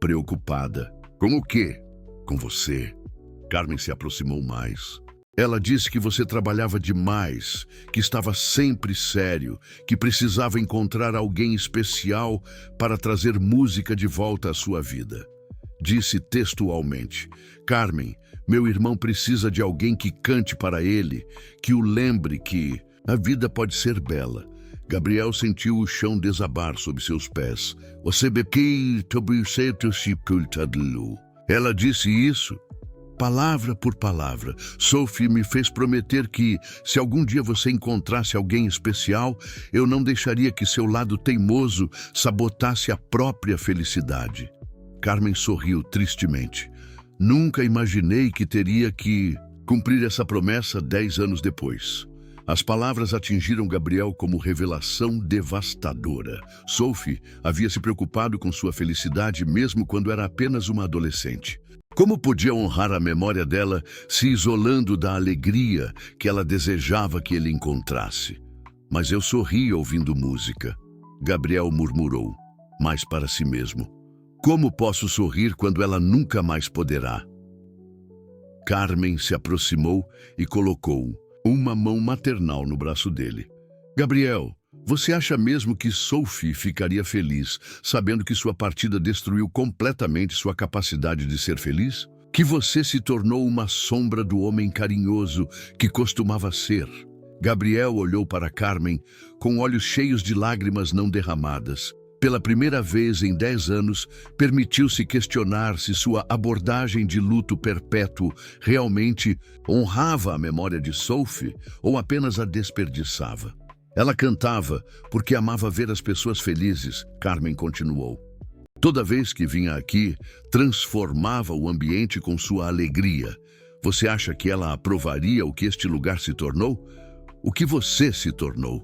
Preocupada? Com o quê? Com você. Carmen se aproximou mais. Ela disse que você trabalhava demais, que estava sempre sério, que precisava encontrar alguém especial para trazer música de volta à sua vida. Disse textualmente: "Carmen, meu irmão precisa de alguém que cante para ele, que o lembre que a vida pode ser bela." Gabriel sentiu o chão desabar sob seus pés. Ela disse isso palavra por palavra. "Sophie me fez prometer que, se algum dia você encontrasse alguém especial, eu não deixaria que seu lado teimoso sabotasse a própria felicidade." Carmen sorriu tristemente. "Nunca imaginei que teria que cumprir essa promessa 10 anos depois." As palavras atingiram Gabriel como revelação devastadora. Sophie havia se preocupado com sua felicidade mesmo quando era apenas uma adolescente. Como podia honrar a memória dela se isolando da alegria que ela desejava que ele encontrasse? "Mas eu sorri ouvindo música." Gabriel murmurou, mas para si mesmo: "Como posso sorrir quando ela nunca mais poderá?" Carmen se aproximou e colocou uma mão maternal no braço dele. "Gabriel, você acha mesmo que Sophie ficaria feliz, sabendo que sua partida destruiu completamente sua capacidade de ser feliz? Que você se tornou uma sombra do homem carinhoso que costumava ser?" Gabriel olhou para Carmen com olhos cheios de lágrimas não derramadas. Pela primeira vez em 10 anos, permitiu-se questionar se sua abordagem de luto perpétuo realmente honrava a memória de Sophie ou apenas a desperdiçava. "Ela cantava porque amava ver as pessoas felizes", Carmen continuou. "Toda vez que vinha aqui, transformava o ambiente com sua alegria. Você acha que ela aprovaria o que este lugar se tornou? O que você se tornou?"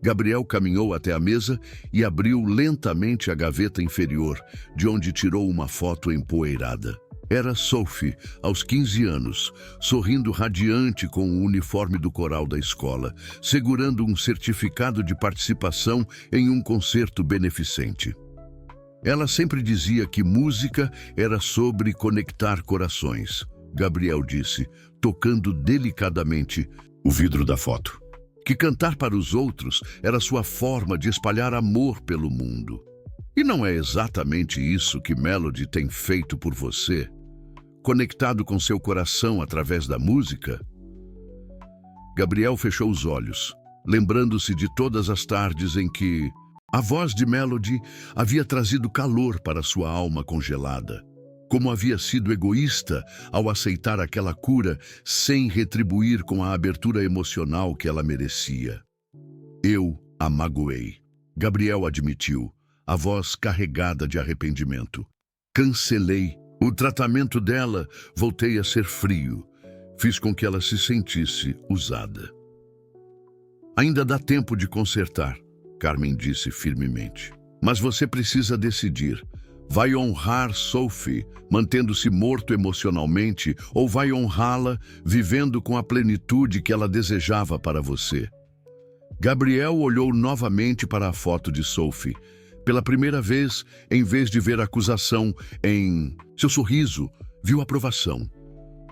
Gabriel caminhou até a mesa e abriu lentamente a gaveta inferior, de onde tirou uma foto empoeirada. Era Sophie, aos 15 anos, sorrindo radiante com o uniforme do coral da escola, segurando um certificado de participação em um concerto beneficente. Ela sempre dizia que música era sobre conectar corações, Gabriel disse, tocando delicadamente o vidro da foto. Que cantar para os outros era sua forma de espalhar amor pelo mundo. E não é exatamente isso que Melody tem feito por você? Conectado com seu coração através da música? Gabriel fechou os olhos, lembrando-se de todas as tardes em que a voz de Melody havia trazido calor para sua alma congelada. Como havia sido egoísta ao aceitar aquela cura sem retribuir com a abertura emocional que ela merecia. "Eu a magoei", Gabriel admitiu, a voz carregada de arrependimento. "Cancelei o tratamento dela, voltei a ser frio. Fiz com que ela se sentisse usada." "Ainda dá tempo de consertar", Carmen disse firmemente. "Mas você precisa decidir. Vai honrar Sophie, mantendo-se morto emocionalmente, ou vai honrá-la, vivendo com a plenitude que ela desejava para você?" Gabriel olhou novamente para a foto de Sophie. Pela primeira vez, em vez de ver acusação em seu sorriso, viu aprovação.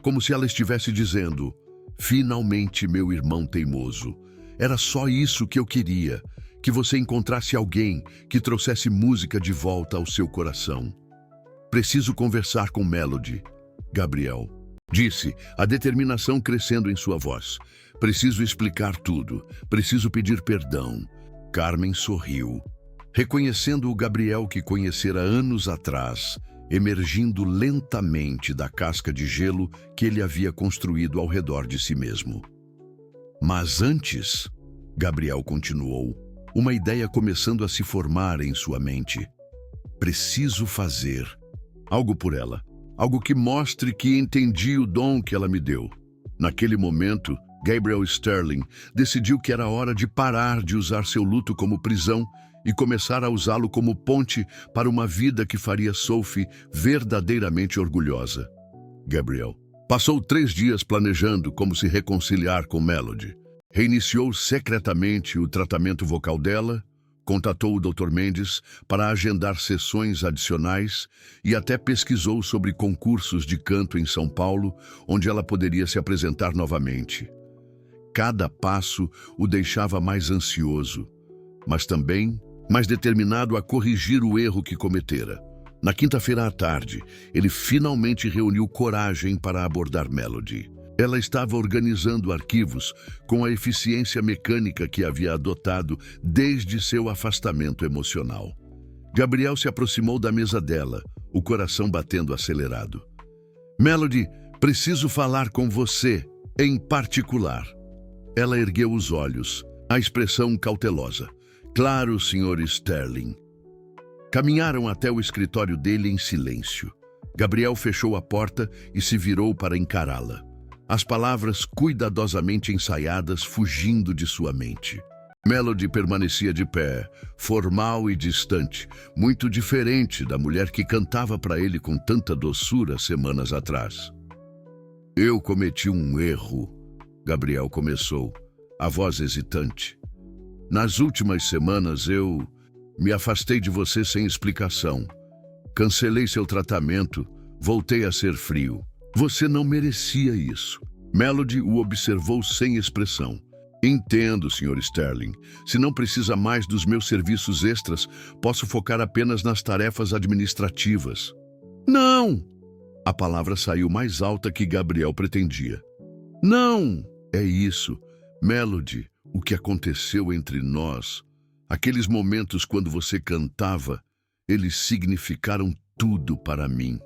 Como se ela estivesse dizendo: "Finalmente, meu irmão teimoso. Era só isso que eu queria. Que você encontrasse alguém que trouxesse música de volta ao seu coração." "Preciso conversar com Melody", Gabriel disse, a determinação crescendo em sua voz. "Preciso explicar tudo. Preciso pedir perdão." Carmen sorriu. reconhecendo o Gabriel que conhecera anos atrás, emergindo lentamente da casca de gelo que ele havia construído ao redor de si mesmo. Mas antes, Gabriel continuou, uma ideia começando a se formar em sua mente. Preciso fazer algo por ela, algo que mostre que entendi o dom que ela me deu. Naquele momento, Gabriel Sterling decidiu que era hora de parar de usar seu luto como prisão e começar a usá-lo como ponte para uma vida que faria Sophie verdadeiramente orgulhosa. Gabriel passou 3 dias planejando como se reconciliar com Melody. Reiniciou secretamente o tratamento vocal dela, contatou o Dr. Mendes para agendar sessões adicionais e até pesquisou sobre concursos de canto em São Paulo, onde ela poderia se apresentar novamente. Cada passo o deixava mais ansioso, mas também mais determinado a corrigir o erro que cometera. Na quinta-feira à tarde, ele finalmente reuniu coragem para abordar Melody. Ela estava organizando arquivos com a eficiência mecânica que havia adotado desde seu afastamento emocional. Gabriel se aproximou da mesa dela, o coração batendo acelerado. Melody, preciso falar com você, em particular. Ela ergueu os olhos, a expressão cautelosa. Claro, Sr. Sterling. Caminharam até o escritório dele em silêncio. Gabriel fechou a porta e se virou para encará-la. As palavras cuidadosamente ensaiadas fugindo de sua mente. Melody permanecia de pé, formal e distante, muito diferente da mulher que cantava para ele com tanta doçura semanas atrás. Eu cometi um erro, Gabriel começou, a voz hesitante. Nas últimas semanas eu me afastei de você sem explicação. Cancelei seu tratamento, voltei a ser frio. Você não merecia isso. Melody o observou sem expressão. Entendo, Sr. Sterling. Se não precisa mais dos meus serviços extras, posso focar apenas nas tarefas administrativas. Não! A palavra saiu mais alta que Gabriel pretendia. Não! É isso. Melody, o que aconteceu entre nós, aqueles momentos quando você cantava, eles significaram tudo para mim.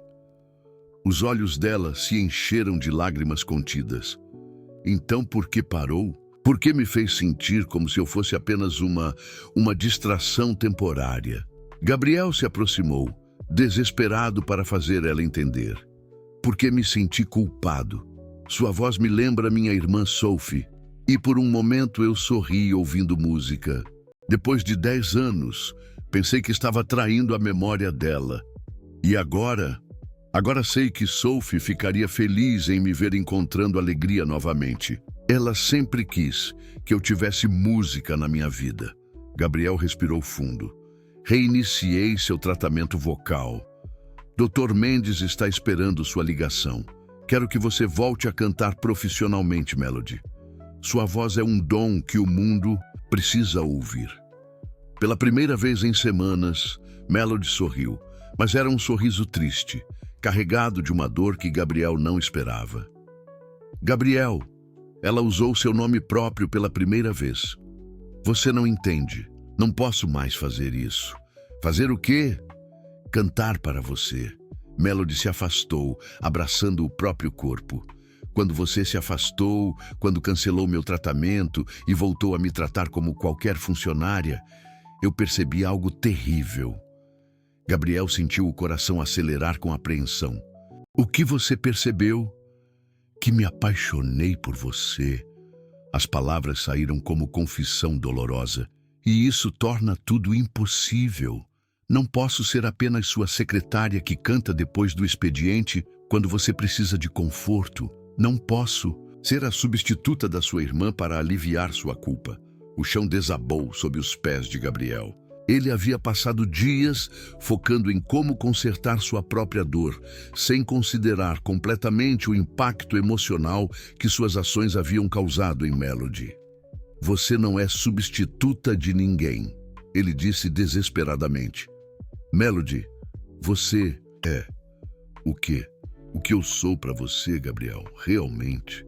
Os olhos dela se encheram de lágrimas contidas. Então por que parou? Por que me fez sentir como se eu fosse apenas uma distração temporária? Gabriel se aproximou, desesperado para fazer ela entender. Porque me senti culpado. Sua voz me lembra minha irmã Sophie. E por um momento eu sorri ouvindo música. Depois de 10 anos, pensei que estava traindo a memória dela. E agora sei que Sophie ficaria feliz em me ver encontrando alegria novamente. Ela sempre quis que eu tivesse música na minha vida. Gabriel respirou fundo. Reiniciei seu tratamento vocal. Dr. Mendes está esperando sua ligação. Quero que você volte a cantar profissionalmente, Melody. Sua voz é um dom que o mundo precisa ouvir. Pela primeira vez em semanas, Melody sorriu, mas era um sorriso triste, carregado de uma dor que Gabriel não esperava. Gabriel, ela usou seu nome próprio pela primeira vez. Você não entende. Não posso mais fazer isso. Fazer o quê? Cantar para você. Melody se afastou, abraçando o próprio corpo. Quando você se afastou, quando cancelou meu tratamento e voltou a me tratar como qualquer funcionária, eu percebi algo terrível. Gabriel sentiu o coração acelerar com apreensão. O que você percebeu? Que me apaixonei por você. As palavras saíram como confissão dolorosa. E isso torna tudo impossível. Não posso ser apenas sua secretária que canta depois do expediente quando você precisa de conforto. Não posso ser a substituta da sua irmã para aliviar sua culpa. O chão desabou sob os pés de Gabriel. Ele havia passado dias focando em como consertar sua própria dor, sem considerar completamente o impacto emocional que suas ações haviam causado em Melody. Você não é substituta de ninguém, ele disse desesperadamente. Melody, você é o quê? O que eu sou para você, Gabriel, realmente.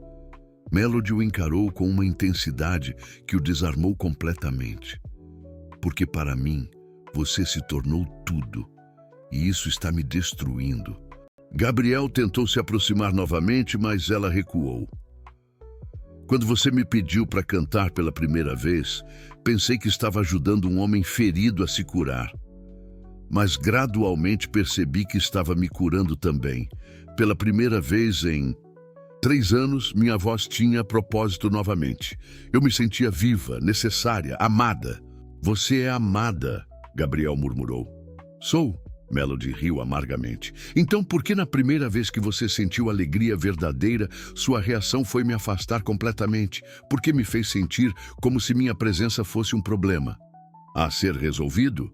Melody o encarou com uma intensidade que o desarmou completamente. Porque para mim, Você se tornou tudo, e isso está me destruindo. Gabriel tentou se aproximar novamente, mas ela recuou. Quando você me pediu para cantar pela primeira vez, pensei que estava ajudando um homem ferido a se curar. Mas gradualmente percebi que estava me curando também. Pela primeira vez em 3 anos, minha voz tinha propósito novamente. Eu me sentia viva, necessária, amada. Você é amada, Gabriel murmurou. Sou, Melody riu amargamente. Então por que na primeira vez que você sentiu alegria verdadeira, sua reação foi me afastar completamente? Por que me fez sentir como se minha presença fosse um problema a ser resolvido?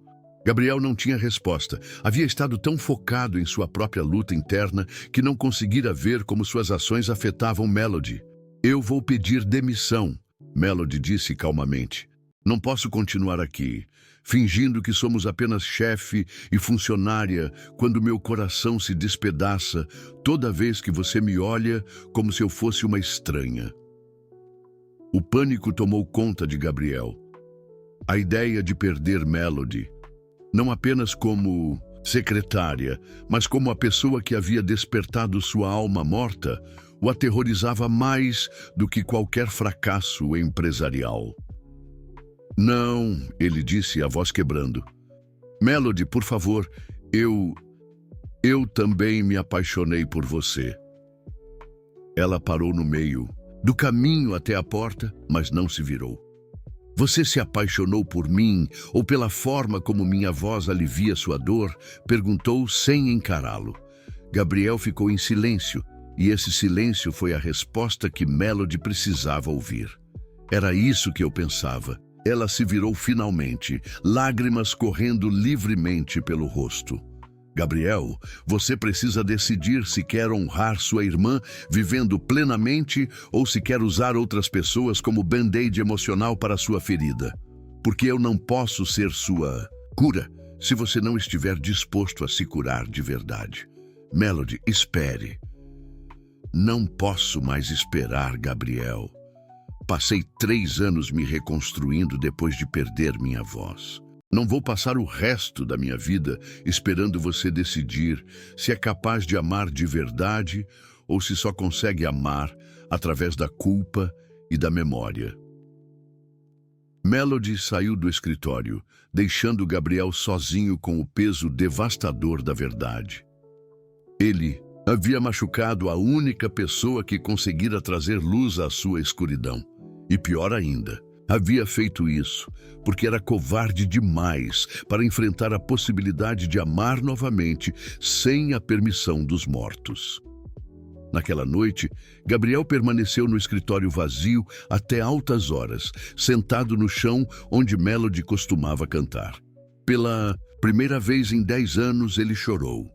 Gabriel não tinha resposta. Havia estado tão focado em sua própria luta interna que não conseguira ver como suas ações afetavam Melody. Eu vou pedir demissão, Melody disse calmamente. Não posso continuar aqui, fingindo que somos apenas chefe e funcionária, quando meu coração se despedaça toda vez que você me olha como se eu fosse uma estranha. O pânico tomou conta de Gabriel. A ideia de perder Melody, não apenas como secretária, mas como a pessoa que havia despertado sua alma morta, o aterrorizava mais do que qualquer fracasso empresarial. Não, ele disse, a voz quebrando. Melody, por favor, eu também me apaixonei por você. Ela parou no meio do caminho até a porta, mas não se virou. Você se apaixonou por mim ou pela forma como minha voz alivia sua dor? Perguntou sem encará-lo. Gabriel ficou em silêncio, e esse silêncio foi a resposta que Melody precisava ouvir. Era isso que eu pensava. Ela se virou finalmente, lágrimas correndo livremente pelo rosto. Gabriel, você precisa decidir se quer honrar sua irmã vivendo plenamente ou se quer usar outras pessoas como band-aid emocional para sua ferida. Porque eu não posso ser sua cura se você não estiver disposto a se curar de verdade. Melody, espere. Não posso mais esperar, Gabriel. Passei 3 anos me reconstruindo depois de perder minha voz. Não vou passar o resto da minha vida esperando você decidir se é capaz de amar de verdade ou se só consegue amar através da culpa e da memória. Melody saiu do escritório, deixando Gabriel sozinho com o peso devastador da verdade. Ele havia machucado a única pessoa que conseguira trazer luz à sua escuridão. E pior ainda, havia feito isso porque era covarde demais para enfrentar a possibilidade de amar novamente sem a permissão dos mortos. Naquela noite, Gabriel permaneceu no escritório vazio até altas horas, sentado no chão onde Melody costumava cantar. Pela primeira vez em 10 anos, ele chorou.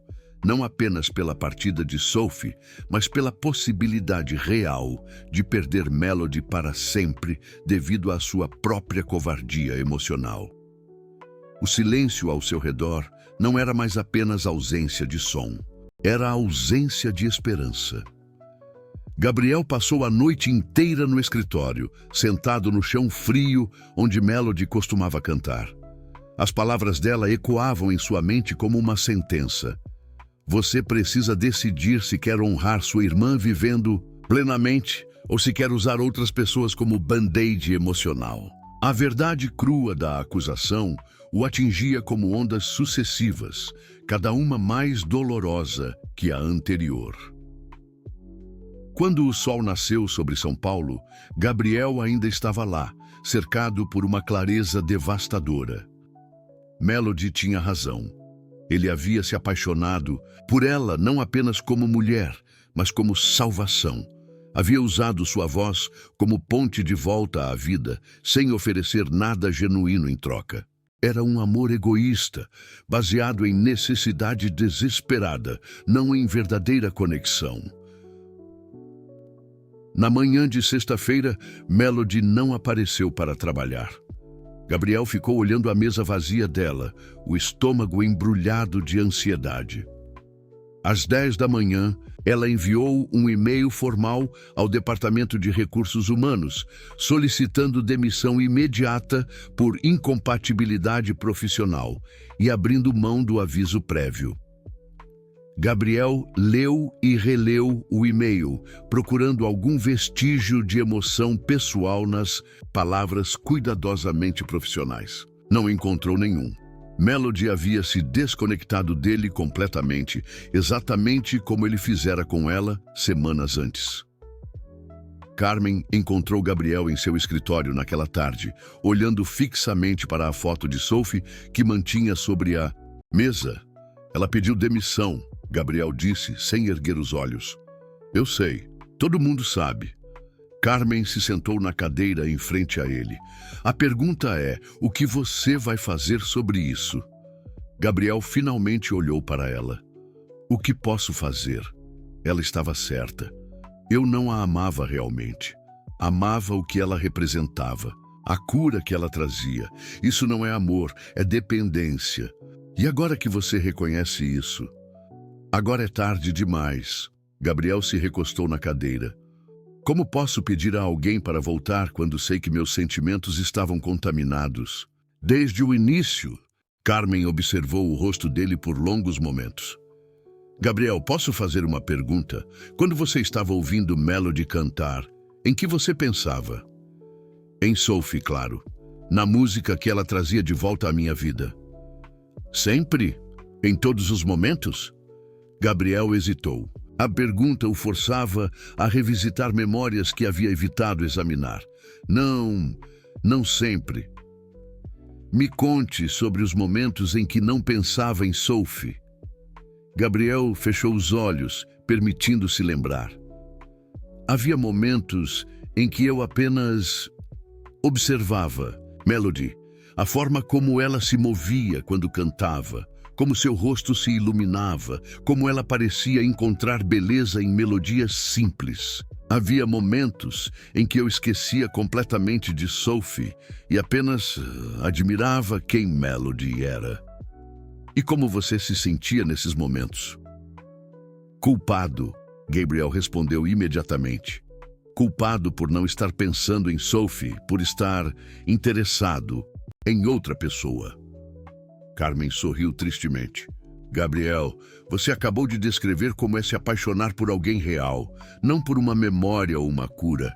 Não apenas pela partida de Sophie, mas pela possibilidade real de perder Melody para sempre devido à sua própria covardia emocional. O silêncio ao seu redor não era mais apenas ausência de som, era a ausência de esperança. Gabriel passou a noite inteira no escritório, sentado no chão frio onde Melody costumava cantar. As palavras dela ecoavam em sua mente como uma sentença. Você precisa decidir se quer honrar sua irmã vivendo plenamente ou se quer usar outras pessoas como band-aid emocional. A verdade crua da acusação o atingia como ondas sucessivas, cada uma mais dolorosa que a anterior. Quando o sol nasceu sobre São Paulo, Gabriel ainda estava lá, cercado por uma clareza devastadora. Melody tinha razão. Ele havia se apaixonado por ela não apenas como mulher, mas como salvação. Havia usado sua voz como ponte de volta à vida, sem oferecer nada genuíno em troca. Era um amor egoísta, baseado em necessidade desesperada, não em verdadeira conexão. Na manhã de sexta-feira, Melody não apareceu para trabalhar. Gabriel ficou olhando a mesa vazia dela, o estômago embrulhado de ansiedade. Às 10 da manhã, Ela enviou um e-mail formal ao Departamento de Recursos Humanos, solicitando demissão imediata por incompatibilidade profissional e abrindo mão do aviso prévio. Gabriel leu e releu o e-mail, procurando algum vestígio de emoção pessoal nas palavras cuidadosamente profissionais. Não encontrou nenhum. Melody havia se desconectado dele completamente, exatamente como ele fizera com ela semanas antes. Carmen encontrou Gabriel em seu escritório naquela tarde, olhando fixamente para a foto de Sophie que mantinha sobre a mesa. Ela pediu demissão, Gabriel disse, sem erguer os olhos. Eu sei, todo mundo sabe. Carmen se sentou na cadeira em frente a ele. A pergunta é, o que você vai fazer sobre isso? Gabriel finalmente olhou para ela. O que posso fazer? Ela estava certa. Eu não a amava realmente. Amava o que ela representava, a cura que ela trazia. Isso não é amor, é dependência. E agora que você reconhece isso? Agora é tarde demais. Gabriel se recostou na cadeira. Como posso pedir a alguém para voltar quando sei que meus sentimentos estavam contaminados? Desde o início, Carmen observou o rosto dele por longos momentos. Gabriel, posso fazer uma pergunta? Quando você estava ouvindo Melody cantar, em que você pensava? Em Sophie, claro. Na música que ela trazia de volta à minha vida. Sempre? Em todos os momentos? Gabriel hesitou. A pergunta o forçava a revisitar memórias que havia evitado examinar. Não sempre. Me conte sobre os momentos em que não pensava em Sophie. Gabriel fechou os olhos, permitindo-se lembrar. Havia momentos em que eu apenas observava Melody, a forma como ela se movia quando cantava, como seu rosto se iluminava, como ela parecia encontrar beleza em melodias simples. Havia momentos em que eu esquecia completamente de Sophie e apenas admirava quem Melody era. E como você se sentia nesses momentos? Culpado, Gabriel respondeu imediatamente. Culpado por não estar pensando em Sophie, por estar interessado em outra pessoa. Carmen sorriu tristemente. Gabriel, você acabou de descrever como é se apaixonar por alguém real, não por uma memória ou uma cura.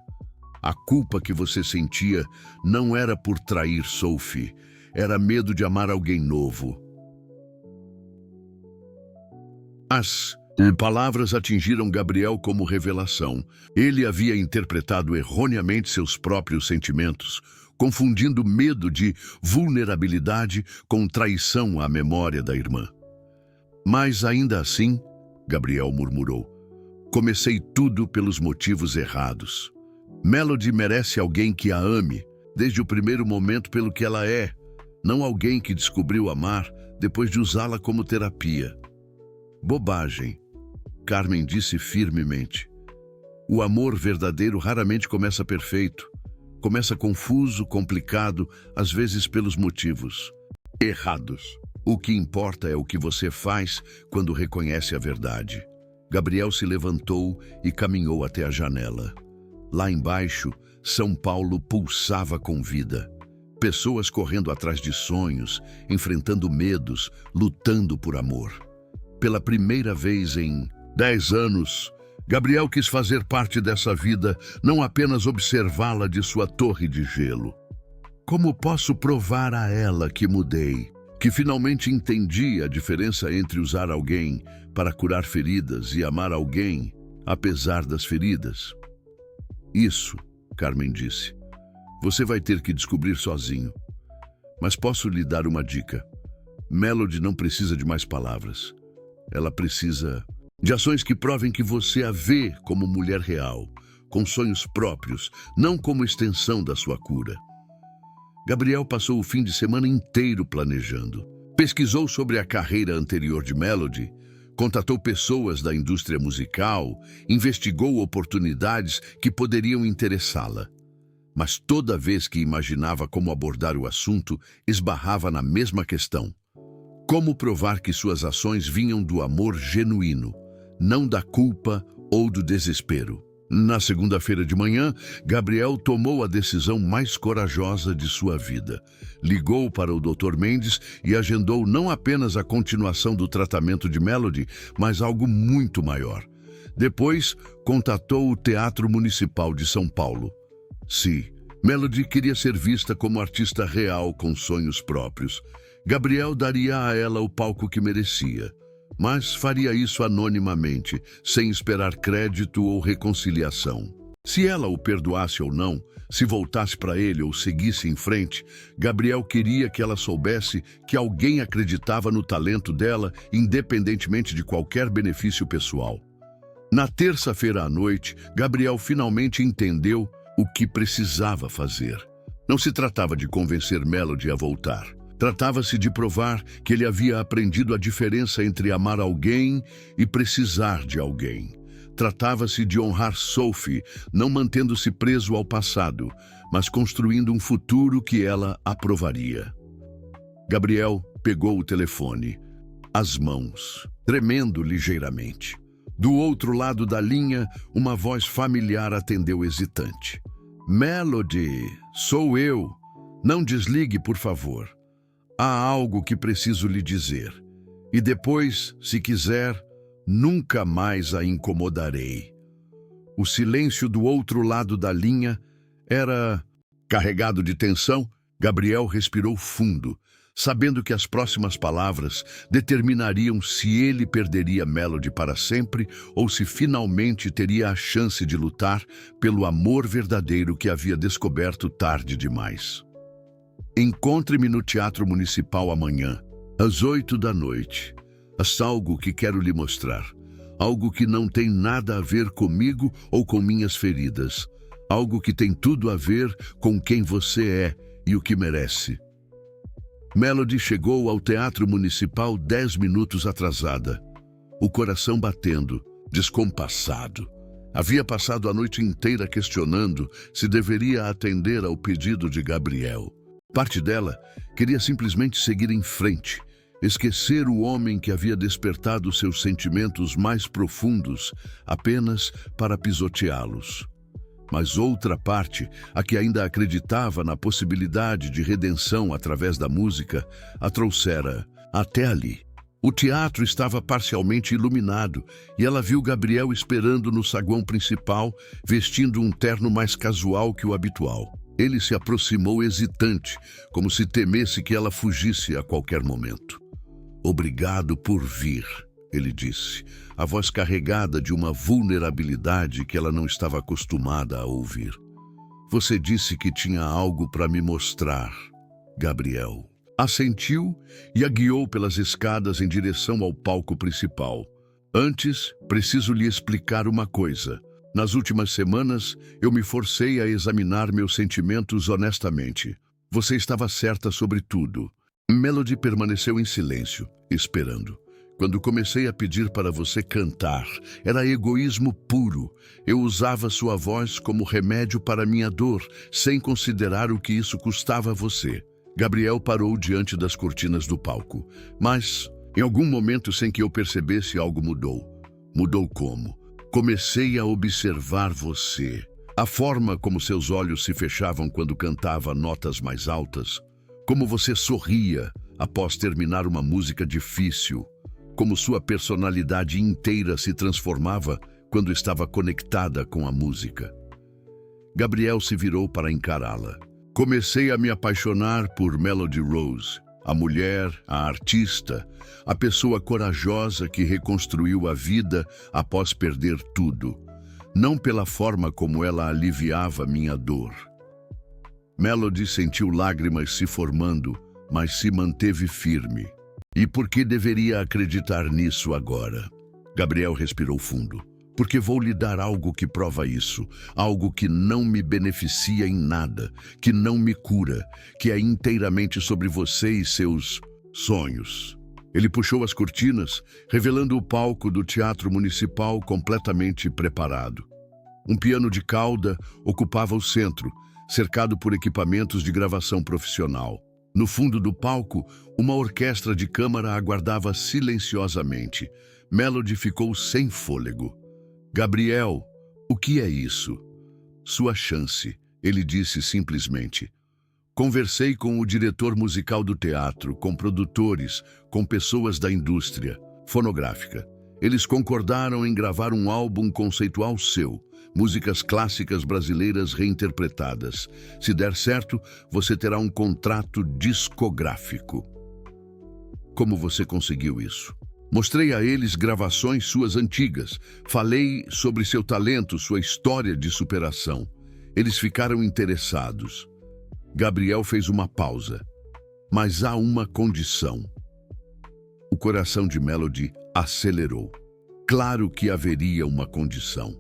A culpa que você sentia não era por trair Sophie, era medo de amar alguém novo. As palavras atingiram Gabriel como revelação. Ele havia interpretado erroneamente seus próprios sentimentos, confundindo medo de vulnerabilidade com traição à memória da irmã. Mas ainda assim, Gabriel murmurou, comecei tudo pelos motivos errados. Melody merece alguém que a ame, desde o primeiro momento pelo que ela é, não alguém que descobriu amar depois de usá-la como terapia. Bobagem, Carmen disse firmemente. O amor verdadeiro raramente começa perfeito. Começa confuso, complicado, às vezes pelos motivos errados. O que importa é o que você faz quando reconhece a verdade. Gabriel se levantou e caminhou até a janela. Lá embaixo, São Paulo pulsava com vida. Pessoas correndo atrás de sonhos, enfrentando medos, lutando por amor. Pela primeira vez em 10 anos, Gabriel quis fazer parte dessa vida, não apenas observá-la de sua torre de gelo. Como posso provar a ela que mudei, que finalmente entendi a diferença entre usar alguém para curar feridas e amar alguém apesar das feridas? Isso, Carmen disse, você vai ter que descobrir sozinho. Mas posso lhe dar uma dica. Melody não precisa de mais palavras. Ela precisa de ações que provem que você a vê como mulher real, com sonhos próprios, não como extensão da sua cura. Gabriel passou o fim de semana inteiro planejando. Pesquisou sobre a carreira anterior de Melody, contatou pessoas da indústria musical, investigou oportunidades que poderiam interessá-la. Mas toda vez que imaginava como abordar o assunto, esbarrava na mesma questão. Como provar que suas ações vinham do amor genuíno, não da culpa ou do desespero. Na segunda-feira de manhã, Gabriel tomou a decisão mais corajosa de sua vida. Ligou para o Dr. Mendes e agendou não apenas a continuação do tratamento de Melody, mas algo muito maior. Depois, contatou o Teatro Municipal de São Paulo. Sim, Melody queria ser vista como artista real com sonhos próprios. Gabriel daria a ela o palco que merecia, mas faria isso anonimamente, sem esperar crédito ou reconciliação. Se ela o perdoasse ou não, se voltasse para ele ou seguisse em frente, Gabriel queria que ela soubesse que alguém acreditava no talento dela, independentemente de qualquer benefício pessoal. Na terça-feira à noite, Gabriel finalmente entendeu o que precisava fazer. Não se tratava de convencer Melody a voltar. Tratava-se de provar que ele havia aprendido a diferença entre amar alguém e precisar de alguém. Tratava-se de honrar Sophie, não mantendo-se preso ao passado, mas construindo um futuro que ela aprovaria. Gabriel pegou o telefone, as mãos, tremendo ligeiramente. Do outro lado da linha, uma voz familiar atendeu hesitante. Melody, sou eu. Não desligue, por favor. Há algo que preciso lhe dizer. E depois, se quiser, nunca mais a incomodarei. O silêncio do outro lado da linha era carregado de tensão. Gabriel respirou fundo, sabendo que as próximas palavras determinariam se ele perderia Melody para sempre ou se finalmente teria a chance de lutar pelo amor verdadeiro que havia descoberto tarde demais. Encontre-me no Teatro Municipal amanhã, às 20h. Há algo que quero lhe mostrar. Algo que não tem nada a ver comigo ou com minhas feridas. Algo que tem tudo a ver com quem você é e o que merece. Melody chegou ao Teatro Municipal 10 minutos atrasada. O coração batendo, descompassado. Havia passado a noite inteira questionando se deveria atender ao pedido de Gabriel. Parte dela queria simplesmente seguir em frente, esquecer o homem que havia despertado seus sentimentos mais profundos apenas para pisoteá-los. Mas outra parte, a que ainda acreditava na possibilidade de redenção através da música, a trouxera até ali. O teatro estava parcialmente iluminado e ela viu Gabriel esperando no saguão principal, vestindo um terno mais casual que o habitual. Ele se aproximou hesitante, como se temesse que ela fugisse a qualquer momento. Obrigado por vir, ele disse, a voz carregada de uma vulnerabilidade que ela não estava acostumada a ouvir. Você disse que tinha algo para me mostrar, Gabriel. Assentiu e a guiou pelas escadas em direção ao palco principal. Antes, preciso lhe explicar uma coisa. Nas últimas semanas, eu me forcei a examinar meus sentimentos honestamente. Você estava certa sobre tudo. Melody permaneceu em silêncio, esperando. Quando comecei a pedir para você cantar, era egoísmo puro. Eu usava sua voz como remédio para minha dor, sem considerar o que isso custava a você. Gabriel parou diante das cortinas do palco. Mas, em algum momento, sem que eu percebesse, algo mudou. Mudou como? Comecei a observar você. A forma como seus olhos se fechavam quando cantava notas mais altas. Como você sorria após terminar uma música difícil. Como sua personalidade inteira se transformava quando estava conectada com a música. Gabriel se virou para encará-la. Comecei a me apaixonar por Melody Rose, a mulher, a artista, a pessoa corajosa que reconstruiu a vida após perder tudo, não pela forma como ela aliviava minha dor. Melody sentiu lágrimas se formando, mas se manteve firme. E por que deveria acreditar nisso agora? Gabriel respirou fundo. Porque vou lhe dar algo que prova isso, algo que não me beneficia em nada, que não me cura, que é inteiramente sobre você e seus sonhos. Ele puxou as cortinas, revelando o palco do Teatro Municipal completamente preparado. Um piano de cauda ocupava o centro, cercado por equipamentos de gravação profissional. No fundo do palco, uma orquestra de câmara aguardava silenciosamente. Melody ficou sem fôlego. Gabriel, o que é isso? Sua chance, ele disse simplesmente. Conversei com o diretor musical do teatro, com produtores, com pessoas da indústria fonográfica. Eles concordaram em gravar um álbum conceitual seu, músicas clássicas brasileiras reinterpretadas. Se der certo, você terá um contrato discográfico. Como você conseguiu isso? Mostrei a eles gravações suas antigas. Falei sobre seu talento, sua história de superação. Eles ficaram interessados. Gabriel fez uma pausa. Mas há uma condição. O coração de Melody acelerou. Claro que haveria uma condição.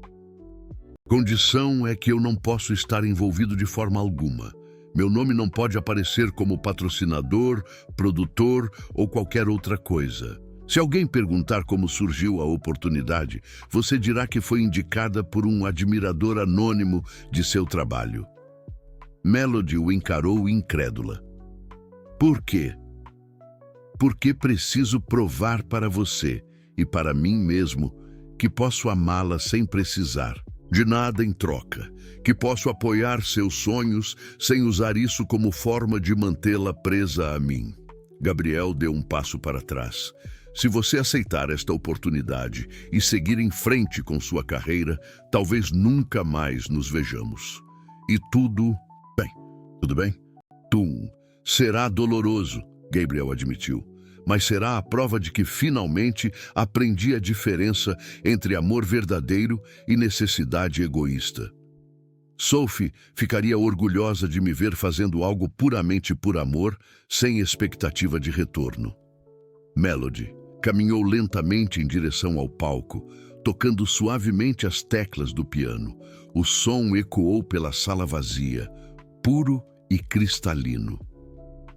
Condição é que eu não posso estar envolvido de forma alguma. Meu nome não pode aparecer como patrocinador, produtor ou qualquer outra coisa. Se alguém perguntar como surgiu a oportunidade, você dirá que foi indicada por um admirador anônimo de seu trabalho. Melody o encarou incrédula. Por quê? Porque preciso provar para você e para mim mesmo que posso amá-la sem precisar de nada em troca, que posso apoiar seus sonhos sem usar isso como forma de mantê-la presa a mim. Gabriel deu um passo para trás. Se você aceitar esta oportunidade e seguir em frente com sua carreira, talvez nunca mais nos vejamos. E tudo bem? Será doloroso, Gabriel admitiu, mas será a prova de que finalmente aprendi a diferença entre amor verdadeiro e necessidade egoísta. Sophie ficaria orgulhosa de me ver fazendo algo puramente por amor, sem expectativa de retorno. Melody caminhou lentamente em direção ao palco, tocando suavemente as teclas do piano. O som ecoou pela sala vazia, puro e cristalino.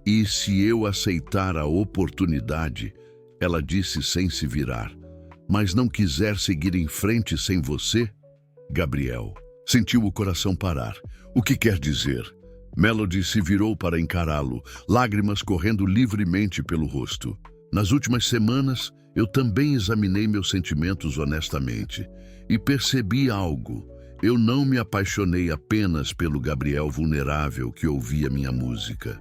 E se eu aceitar a oportunidade, ela disse sem se virar, mas não quiser seguir em frente sem você? Gabriel sentiu o coração parar. O que quer dizer? Melody se virou para encará-lo, lágrimas correndo livremente pelo rosto. Nas últimas semanas, eu também examinei meus sentimentos honestamente e percebi algo. Eu não me apaixonei apenas pelo Gabriel vulnerável que ouvia minha música.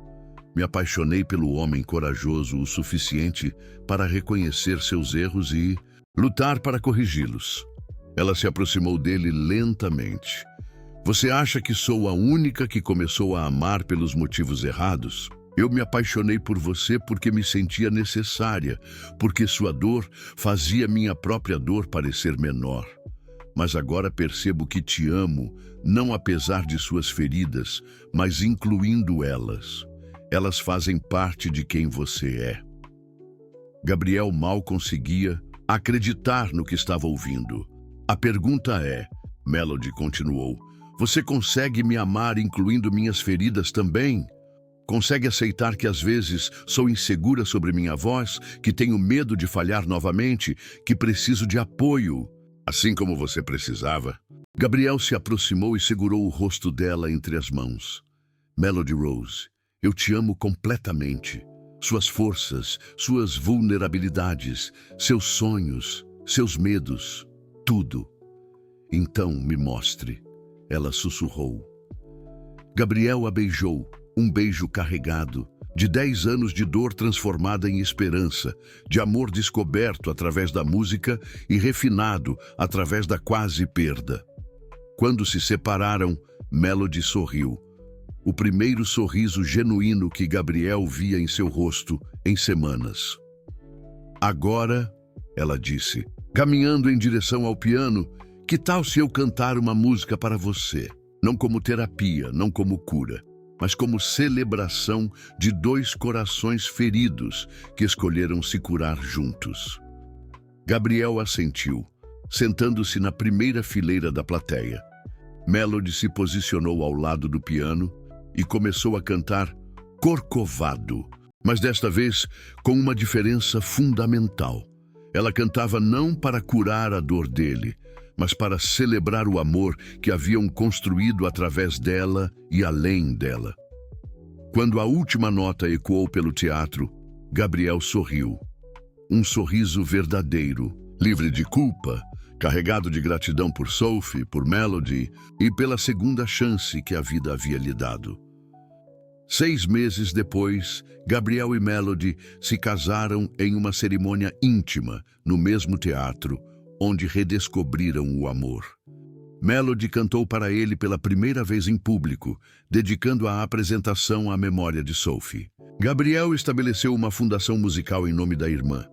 Me apaixonei pelo homem corajoso o suficiente para reconhecer seus erros e lutar para corrigi-los. Ela se aproximou dele lentamente. Você acha que sou a única que começou a amar pelos motivos errados? Eu me apaixonei por você porque me sentia necessária, porque sua dor fazia minha própria dor parecer menor. Mas agora percebo que te amo, não apesar de suas feridas, mas incluindo elas. Elas fazem parte de quem você é. Gabriel mal conseguia acreditar no que estava ouvindo. A pergunta é, Melody continuou, você consegue me amar incluindo minhas feridas também? Consegue aceitar que às vezes sou insegura sobre minha voz, que tenho medo de falhar novamente, que preciso de apoio, assim como você precisava? Gabriel se aproximou e segurou o rosto dela entre as mãos. Melody Rose, eu te amo completamente. Suas forças, suas vulnerabilidades, seus sonhos, seus medos, tudo. Então me mostre, ela sussurrou. Gabriel a beijou, um beijo carregado, de 10 anos de dor transformada em esperança, de amor descoberto através da música e refinado através da quase perda. Quando se separaram, Melody sorriu. O primeiro sorriso genuíno que Gabriel via em seu rosto em semanas. Agora, ela disse, caminhando em direção ao piano, que tal se eu cantar uma música para você? Não como terapia, não como cura, mas como celebração de 2 corações feridos que escolheram se curar juntos. Gabriel assentiu, sentando-se na primeira fileira da plateia. Melody se posicionou ao lado do piano e começou a cantar Corcovado, mas desta vez com uma diferença fundamental. Ela cantava não para curar a dor dele, mas para celebrar o amor que haviam construído através dela e além dela. Quando a última nota ecoou pelo teatro, Gabriel sorriu. Um sorriso verdadeiro, livre de culpa, carregado de gratidão por Sophie, por Melody e pela segunda chance que a vida havia lhe dado. 6 meses depois, Gabriel e Melody se casaram em uma cerimônia íntima no mesmo teatro, onde redescobriram o amor. Melody cantou para ele pela primeira vez em público, dedicando a apresentação à memória de Sophie. Gabriel estabeleceu uma fundação musical em nome da irmã,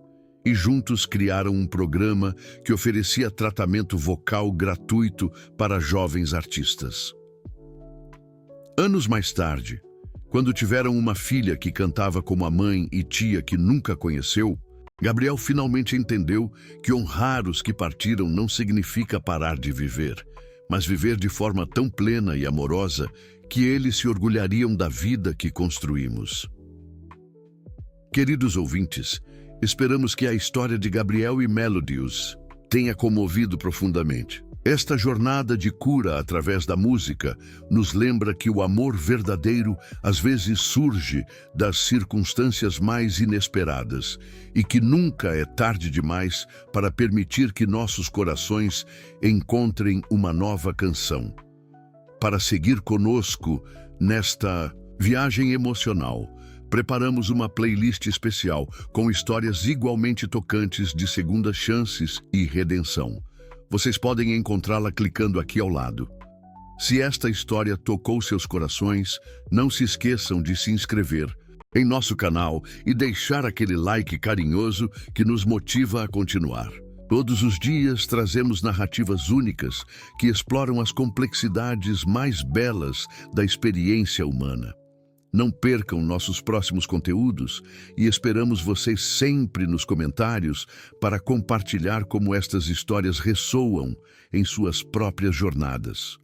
e juntos criaram um programa que oferecia tratamento vocal gratuito para jovens artistas. Anos mais tarde, quando tiveram uma filha que cantava como a mãe e tia que nunca conheceu, Gabriel finalmente entendeu que honrar os que partiram não significa parar de viver, mas viver de forma tão plena e amorosa que eles se orgulhariam da vida que construímos. Queridos ouvintes, esperamos que a história de Gabriel e Melody os tenha comovido profundamente. Esta jornada de cura através da música nos lembra que o amor verdadeiro às vezes surge das circunstâncias mais inesperadas e que nunca é tarde demais para permitir que nossos corações encontrem uma nova canção. Para seguir conosco nesta viagem emocional, preparamos uma playlist especial com histórias igualmente tocantes de segundas chances e redenção. Vocês podem encontrá-la clicando aqui ao lado. Se esta história tocou seus corações, não se esqueçam de se inscrever em nosso canal e deixar aquele like carinhoso que nos motiva a continuar. Todos os dias trazemos narrativas únicas que exploram as complexidades mais belas da experiência humana. Não percam nossos próximos conteúdos e esperamos vocês sempre nos comentários para compartilhar como estas histórias ressoam em suas próprias jornadas.